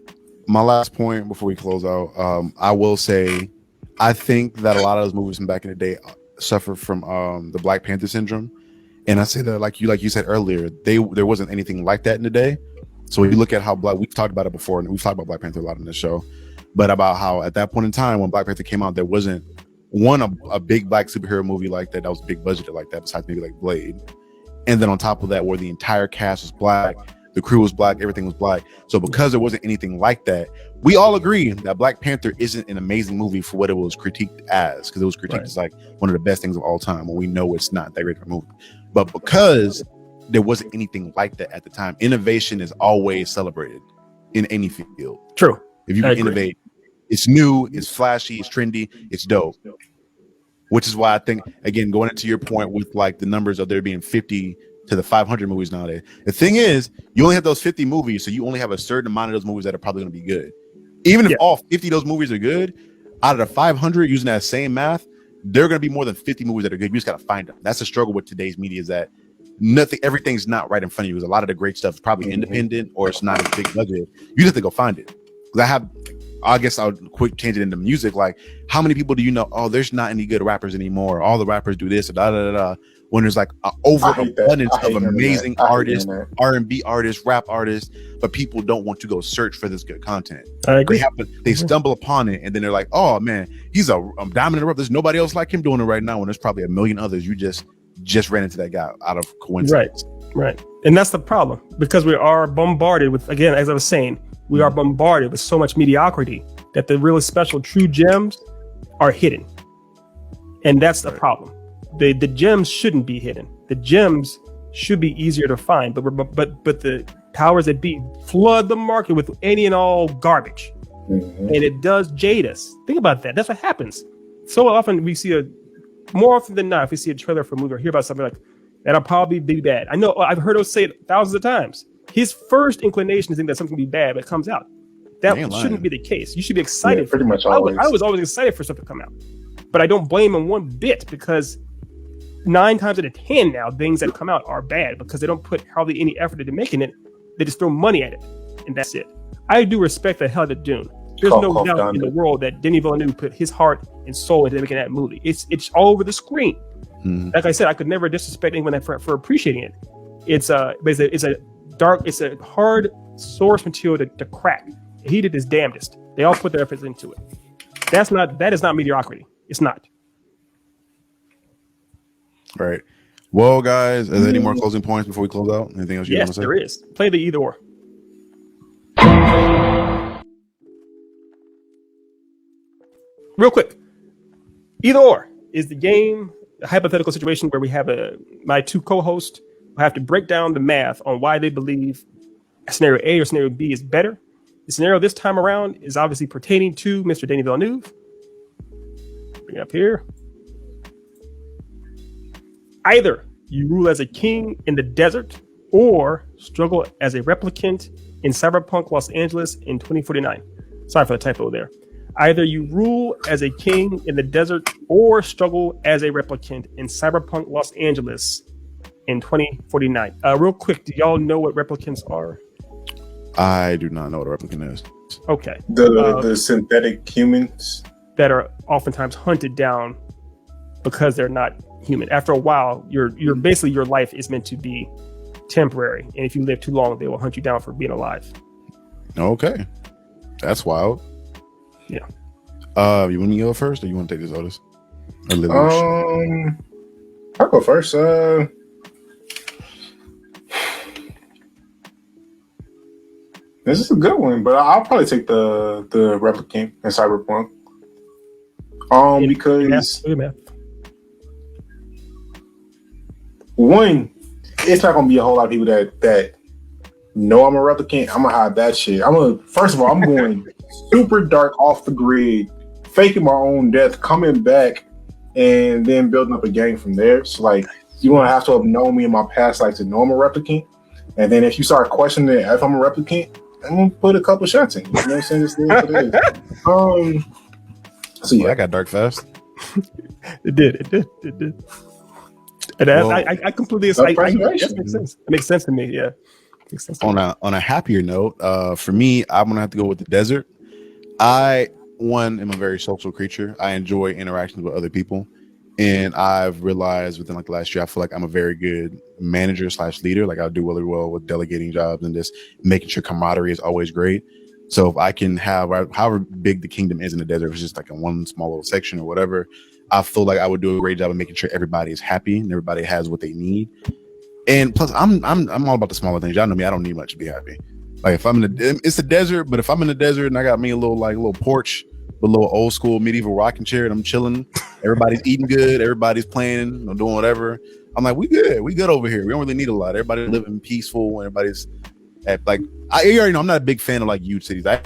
My last point before we close out, I will say, I think that a lot of those movies from back in the day suffer from the Black Panther syndrome, and I say that like you said earlier, there wasn't anything like that in the day. So when you look at how we've talked about it before, and we've talked about Black Panther a lot in this show, but about how at that point in time when Black Panther came out, there wasn't a big Black superhero movie like that was big budgeted like that, besides maybe like Blade. And then on top of that, where the entire cast was Black, the crew was Black, everything was Black. So because there wasn't anything like that, we all agree that Black Panther isn't an amazing movie for what it was critiqued as, because it was critiqued as like one of the best things of all time, when we know it's not that great of a movie. But because there wasn't anything like that at the time, innovation is always celebrated in any field. True. If you can innovate, it's new, it's flashy, it's trendy, it's dope. Which is why I think, again, going into your point with like the numbers of there being 50 to the 500 movies nowadays. The thing is, you only have those 50 movies, so you only have a certain amount of those movies that are probably going to be good. Even if all 50 of those movies are good, out of the 500, using that same math, there are going to be more than 50 movies that are good. You just got to find them. That's the struggle with today's media, is that everything's not right in front of you. Because a lot of the great stuff is probably independent, or it's not a big budget. You just have to go find it. Because I guess I'll quick change it into music. Like, how many people do you know? Oh, there's not any good rappers anymore. All the rappers do this, da da da da. When there's like an overabundance of amazing artists, R&B artists, rap artists, but people don't want to go search for this good content. I agree. They stumble upon it, and then they're like, "Oh man, he's a dominant rapper. There's nobody else like him doing it right now." When there's probably a million others. You just ran into that guy out of coincidence. Right. And that's the problem, because we are bombarded with, again, as I was saying, we are bombarded with so much mediocrity that the really special, true gems are hidden, and that's the problem. The gems shouldn't be hidden. The gems should be easier to find, but the powers that be flood the market with any and all garbage, and it does jade us. Think about that. That's what happens. So often more often than not, if we see a trailer for a movie or hear about something like that'll probably be bad. I know I've heard us say it thousands of times. His first inclination is to think that something will be bad, but it comes out. That They ain't shouldn't lying. be the case. You should be excited. Yeah, pretty much I always. was always excited for stuff to come out, but I don't blame them one bit because 9 times out of 10 now things that come out are bad because they don't put hardly any effort into making it. They just throw money at it, and that's it. I do respect the hell out of Dune. There's no doubt in the world that Denis Villeneuve put his heart and soul into making that movie. It's all over the screen. Like I said, I could never disrespect anyone for appreciating it. It's a hard source material to crack. He did his damnedest. They all put their efforts into it. That is not mediocrity. It's not. Right. Well, guys, are there any more closing points before we close out? Anything else you want to say? Yes, there is. Play the either or. Real quick. Either or is the game a hypothetical situation where we have my two co-hosts who have to break down the math on why they believe scenario A or scenario B is better. The scenario this time around is obviously pertaining to Mr. Denis Villeneuve. Bring it up here. Either you rule as a king in the desert or struggle as a replicant in cyberpunk Los Angeles in 2049. Sorry for the typo there. Either you rule as a king in the desert or struggle as a replicant in cyberpunk Los Angeles in 2049. Real quick, do y'all know what replicants are? I do not know what a replicant is. Okay. The synthetic humans that are oftentimes hunted down because they're not human. After a while, you're basically your life is meant to be temporary, and if you live too long, they will hunt you down for being alive. Okay, that's wild. Yeah. You want me to go first, or you want to take this, Otis? I'll go first. This is a good one, but I'll probably take the replicant in cyberpunk. Because one, it's not gonna be a whole lot of people that know I'm a replicant. I'm gonna hide that shit. First of all, I'm going super dark off the grid, faking my own death, coming back, and then building up a gang from there. So like, you gonna have to have known me in my past life to know I'm a replicant. And then if you start questioning if I'm a replicant, I'm gonna put a couple shots in. You know what I'm saying? Just leave it what it is. So yeah, I got dark fast. It did. And I completely. That makes sense. It makes sense to me. Yeah. Makes sense to me. On a happier note, for me, I'm gonna have to go with the desert. I am a very social creature. I enjoy interactions with other people, and I've realized within like the last year, I feel like I'm a very good manager / leader. Like I do really well with delegating jobs and just making sure camaraderie is always great. So if I can have however big the kingdom is in the desert, if it's just like in one small little section or whatever, I feel like I would do a great job of making sure everybody is happy and everybody has what they need. And plus, I'm all about the smaller things. Y'all know me; I don't need much to be happy. Like if I'm it's the desert, but if I'm in the desert and I got me a little porch, with a little old school medieval rocking chair, and I'm chilling, everybody's eating good, everybody's playing, doing whatever. I'm like, we good over here. We don't really need a lot. Everybody's living peaceful, and everybody's you already know I'm not a big fan of like huge cities. I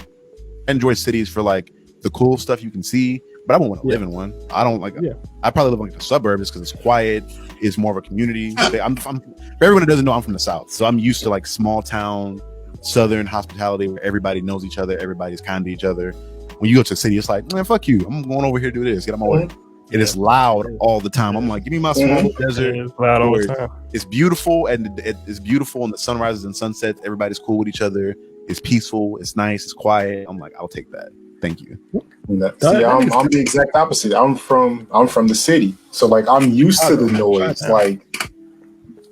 enjoy cities for like the cool stuff you can see, but I won't want to live in one. I don't like. Yeah. I probably live in like a suburb just because it's quiet. It's more of a community. I'm for everyone that doesn't know, I'm from the South, so I'm used to like small town Southern hospitality where everybody knows each other, everybody's kind to each other. When you go to a city, it's like, man, fuck you. I'm going over here to do this. Get on my way. It is loud all the time. I'm like, give me my small desert. It's loud all the time. It's beautiful, and it's beautiful, and the sunrises and sunsets. Everybody's cool with each other. It's peaceful. It's nice. It's quiet. I'm like, I'll take that. Thank you. See, I'm the exact opposite. I'm from the city, so like I'm used to the noise. Like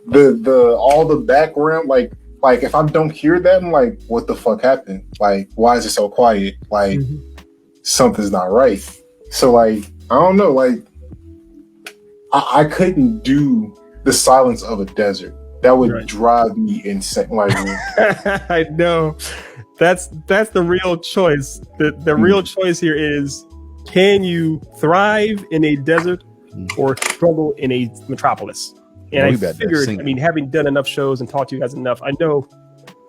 the all the background, like if I don't hear that, I'm like, what the fuck happened? Like, why is it so quiet? Like something's not right. So like, I don't know. Like I couldn't do the silence of a desert. That would drive me insane. Like I know. That's the real choice. The real choice here is, can you thrive in a desert or struggle in a metropolis? And I figured, I mean, having done enough shows and talked to you guys enough, I know.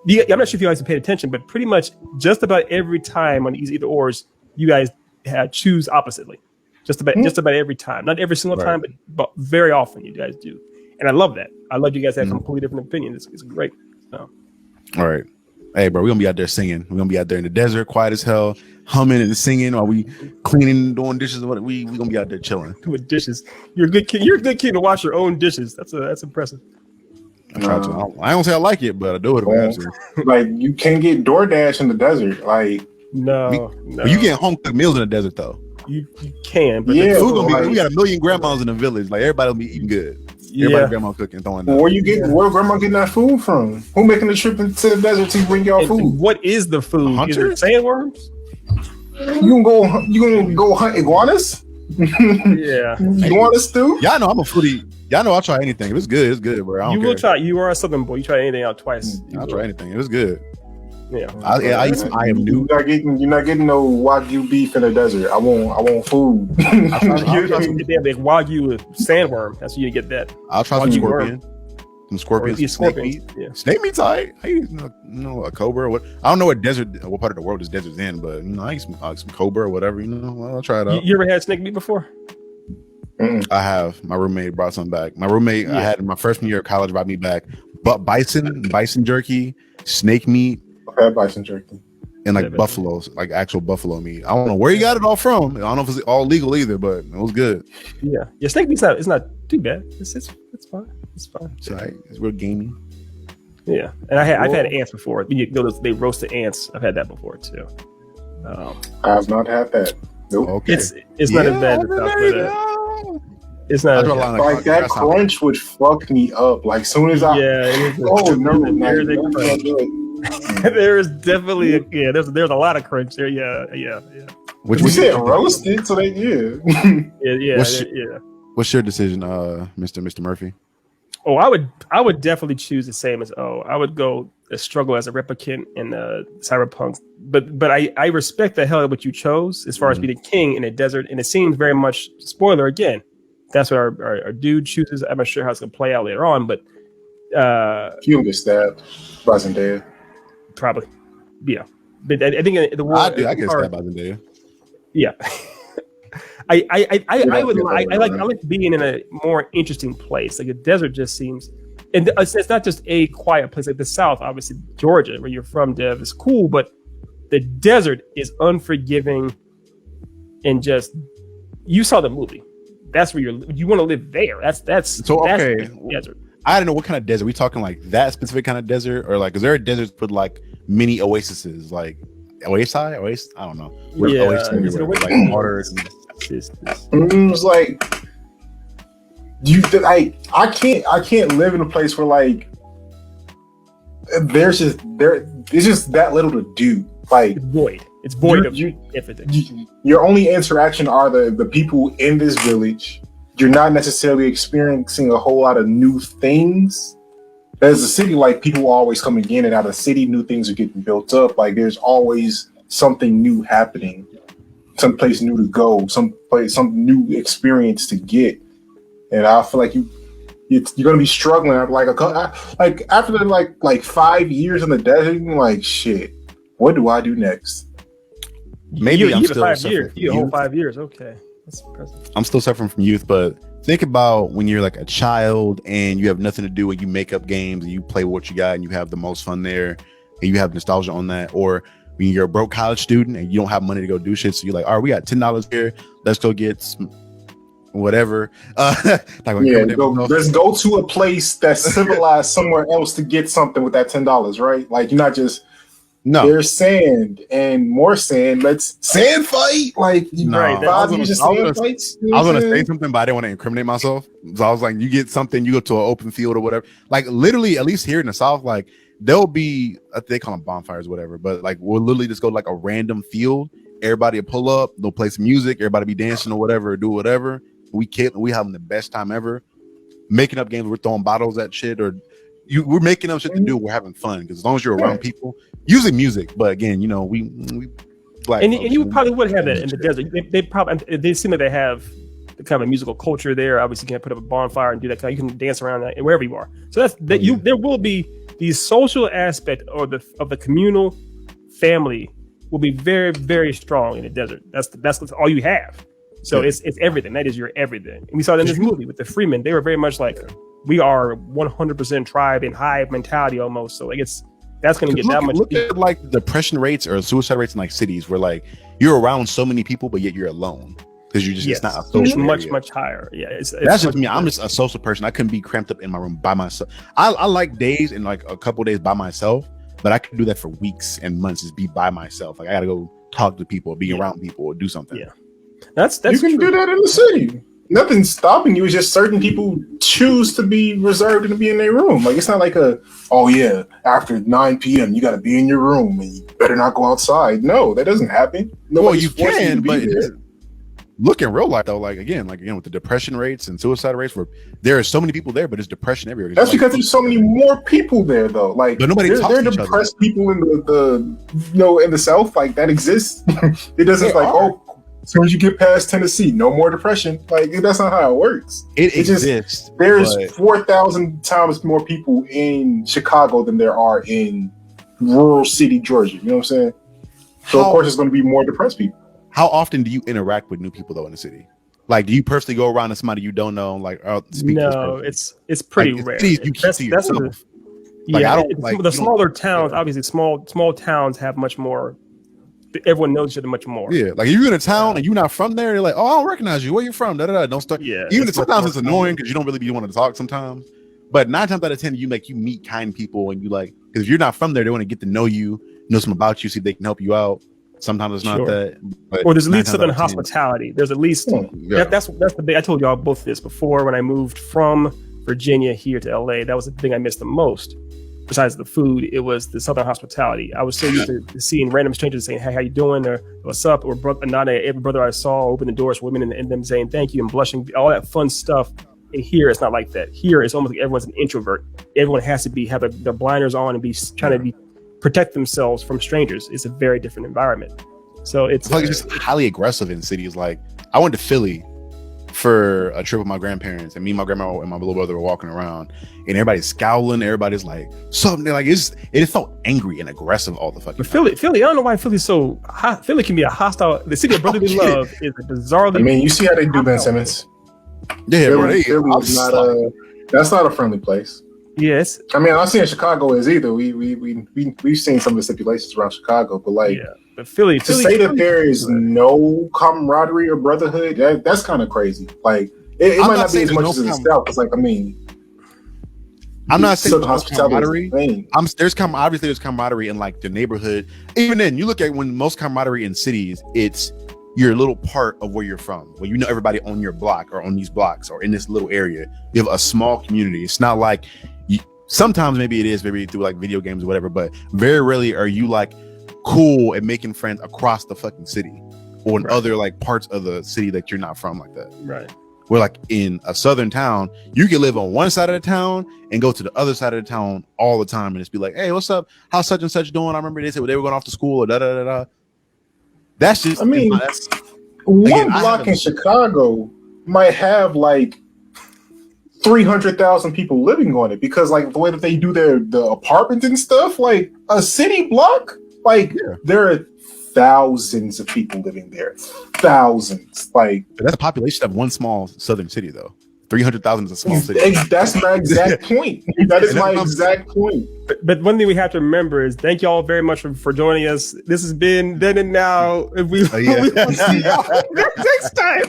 I'm not sure if you guys have paid attention, but pretty much just about every time on these either ors, you guys choose oppositely. Just about every time, not every single time, but very often you guys do, and I love that. I love you guys have completely different opinions. It's great. So. All right. Hey, bro, we're gonna be out there singing. We're gonna be out there in the desert, quiet as hell, humming and singing while we cleaning, doing dishes. We gonna be out there chilling. With dishes. You're a good kid. You're a good kid to wash your own dishes. That's impressive. I try to. I don't say I like it, but I do it if I have to. Like you can't get DoorDash in the desert. Like No. But you get home cooked meals in the desert though. You can, but Yeah, the Food gonna be. like- We got a million grandmas in the village. Like everybody will be eating good. Everybody grandma cooking, throwing. where grandma getting that food from? Who making the trip into the desert to bring y'all and food? what is the food? Is it Hunters? sandworms? You gonna go hunt iguanas? Yeah. Iguana stew? Y'all know I'm a foodie. Y'all know I'll try anything. If it's good, it's good, bro. I don't You care. will try. You are a Southern boy. You try anything out twice. I'll try anything. It was good. Yeah. I eat some I am new. You're not getting no Wagyu beef in the desert. I want food. You get that Wagyu with sandworm. That's what you get that. I'll try some Wagyu scorpion. Some Or scorpions. eat Snake scorpions. meat. Yeah. Snake meat's alright. I eat a cobra or what? I don't know what part of the world this desert's in, but I eat some cobra or whatever. Well, I'll try it out. You ever had snake meat before? I have. My roommate brought some back. My roommate I had in my freshman year of college brought me back, but bison jerky, snake meat, I've had bison jerky. and like buffaloes, like actual buffalo meat. I don't know where he got it all from. I don't know if it's all legal either, but it was good. Yeah. Yeah. Snake meat's it's not too bad. It's fine. It's fine. It's alright. It's real gamey. Yeah. And I've had ants before. They roasted ants. I've had that before too. I have not had that. Nope. Okay. It's not as bad as it's not. I draw a line Like that crunch would fuck me up. Like soon as I oh no, there is definitely there's a lot of crunch there. Yeah. Which we one said roasted, so they yeah. Yeah. What's your decision, Mr. Murphy? Oh, I would definitely choose the same as I would go struggle as a replicant in Cyberpunk. But I respect the hell of what you chose as far as being a king in a desert, and it seems very much spoiler again. That's what our dude chooses. I'm not sure how it's gonna play out later on, but He'll get stabbed by Zendaya. probably, yeah. But I think in the world, I get stabbed by Zendaya. yeah. I like being in a more interesting place. Like the desert just seems, and it's not just a quiet place. Like the South, obviously Georgia, where you're from, Dev, is cool, but the desert is unforgiving, and just you saw the movie. That's where you want to live there. That's okay. The desert. I don't know what kind of desert. We talking like that specific kind of desert, or like is there a desert with like mini oases, like oasis? I don't know. Yeah, oasis everywhere, like water. It's like I can't live in a place where like it's just that little to do. Like It's void of everything. Your only interaction are the people in this village. You're not necessarily experiencing a whole lot of new things. As a city, like people are always coming in and out of the city, new things are getting built up. Like there's always something new happening, someplace new to go, some new experience to get. And I feel like you're gonna be struggling after like 5 years in the desert. You're like, shit, what do I do next? Maybe I'm still 5 years. suffering You from whole youth. 5 years. Okay, that's impressive. I'm still suffering from youth, but think about when you're like a child and you have nothing to do and you make up games and you play what you got and you have the most fun there and you have nostalgia on that. Or when you're a broke college student and you don't have money to go do shit, so you're like, all right, we got $10 here. Let's go get some whatever. Let's go to a place that's civilized somewhere else to get something with that $10, right? Like you're not just there's sand and more sand. Let's sand fight. Like right. 5 years of sand fights. I was gonna say something, but I didn't want to incriminate myself. So I was like, you get something, you go to an open field or whatever. Like literally, at least here in the South, like there'll be they call them bonfires, whatever. But like we'll literally just go to like a random field. Everybody will pull up. They'll play some music. Everybody be dancing or whatever, or do whatever. We having the best time ever. Making up games. We're throwing bottles at shit or. We're making up shit to do. We're having fun because as long as you're around people, usually music. But again, we black. And you probably would have that in the desert. They seem like they have the kind of musical culture there. Obviously, you can't put up a bonfire and do that. You can dance around that wherever you are. So there will be the social aspect of the communal family will be very, very strong in the desert. That's all you have. So it's everything. That is your everything. And we saw that in this movie with the Freemen. They were very much like. We are 100% tribe and hive mentality almost. So like it's That's going to get that much. Look at like the depression rates or suicide rates in like cities where like you're around so many people, but yet you're alone because you just it's not a social it's much area. much higher. Yeah, it's that's just me. I'm just a social person. I couldn't be cramped up in my room by myself. I like days and like a couple days by myself, but I can do that for weeks and months. Just be by myself. Like I got to go talk to people, be around people, or do something. Yeah, that's you can do that in the city. Nothing's stopping you. It's just certain people choose to be reserved and to be in their room. Like it's not like after 9 p.m. you got to be in your room and you better not go outside. No, that doesn't happen. Well, you can, but look in real life though. Like again, with the depression rates and suicide rates, where there are so many people there, but it's depression everywhere. That's because there's so many more people there though. Like, but nobody talks to each other. There are depressed people in in the South. Like that exists. It doesn't as soon as you get past Tennessee, no more depression. Like that's not how it works. It exists. There's 4,000 times more people in Chicago than there are in rural city Georgia. You know what I'm saying? So of course, there's going to be more depressed people. How often do you interact with new people though in the city? Like, do you personally go around to somebody you don't know? Like, speak to this person? It's pretty rare. You keep to yourself. The smaller towns, obviously, small towns have much more. Everyone knows each other much more. Yeah, like if you're in a town and you're not from there, you're like, oh, I don't recognize you. Where you from? Don't start. Yeah. Even sometimes it's annoying because you don't really be wanting to talk sometimes. But 9 times out of 10, you meet kind people and you like, because if you're not from there, they want to get to know you, know something about you, see if they can help you out. Sometimes it's not that. Or there's at least Southern hospitality. There's at least that's the big. I told y'all both this before when I moved from Virginia here to LA. That was the thing I missed the most. Besides the food, it was the Southern hospitality. I was so used to seeing random strangers saying, "Hey, how you doing?" or "What's up?" or every brother I saw open the doors for women and them saying thank you and blushing, all that fun stuff. And here, it's not like that. Here, it's almost like everyone's an introvert. Everyone has to have their blinders on and be trying to protect themselves from strangers. It's a very different environment. So it's like it's just highly aggressive in cities. Like I went to Philly for a trip with my grandparents, and me and my grandma and my little brother were walking around, and everybody's scowling. Everybody's like something like it felt angry and aggressive all the fucking. But Philly, I don't know why Philly's so hot. Philly can be a hostile. The city of brotherly love is a bizarrely. I mean, you see how they do Ben Simmons. Yeah, Philly is that's not a friendly place. Yes, I mean, I'm not saying Chicago is either. We've seen some of the stipulations around Chicago, but like. Yeah. But Philly say that there is no camaraderie or brotherhood, that's kind of crazy. Like it might not be as much as in the South. Because like I mean, I'm not saying there's camaraderie. There's camaraderie in like the neighborhood. Even then, you look at when most camaraderie in cities, it's your little part of where you're from, where you know everybody on your block or on these blocks or in this little area. You have a small community. It's not like sometimes maybe it is maybe through like video games or whatever, but very rarely are you like cool and making friends across the fucking city or in other like parts of the city that you're not from like that. Right. Where like in a southern town, you can live on one side of the town and go to the other side of the town all the time and just be like, hey, what's up? How's such and such doing? I remember they said they were going off to school or da da da da. That's just, I mean, one block in Chicago might have like 300,000 people living on it because like the way that they do the apartments and stuff, like a city block, like there are thousands of people living there. Thousands. Like that's a population of one small southern city though. 300,000 is a small city. That's my exact point. That is my exact point. But one thing we have to remember is thank y'all very much for joining us. This has been Then and Now. We will see y'all next time.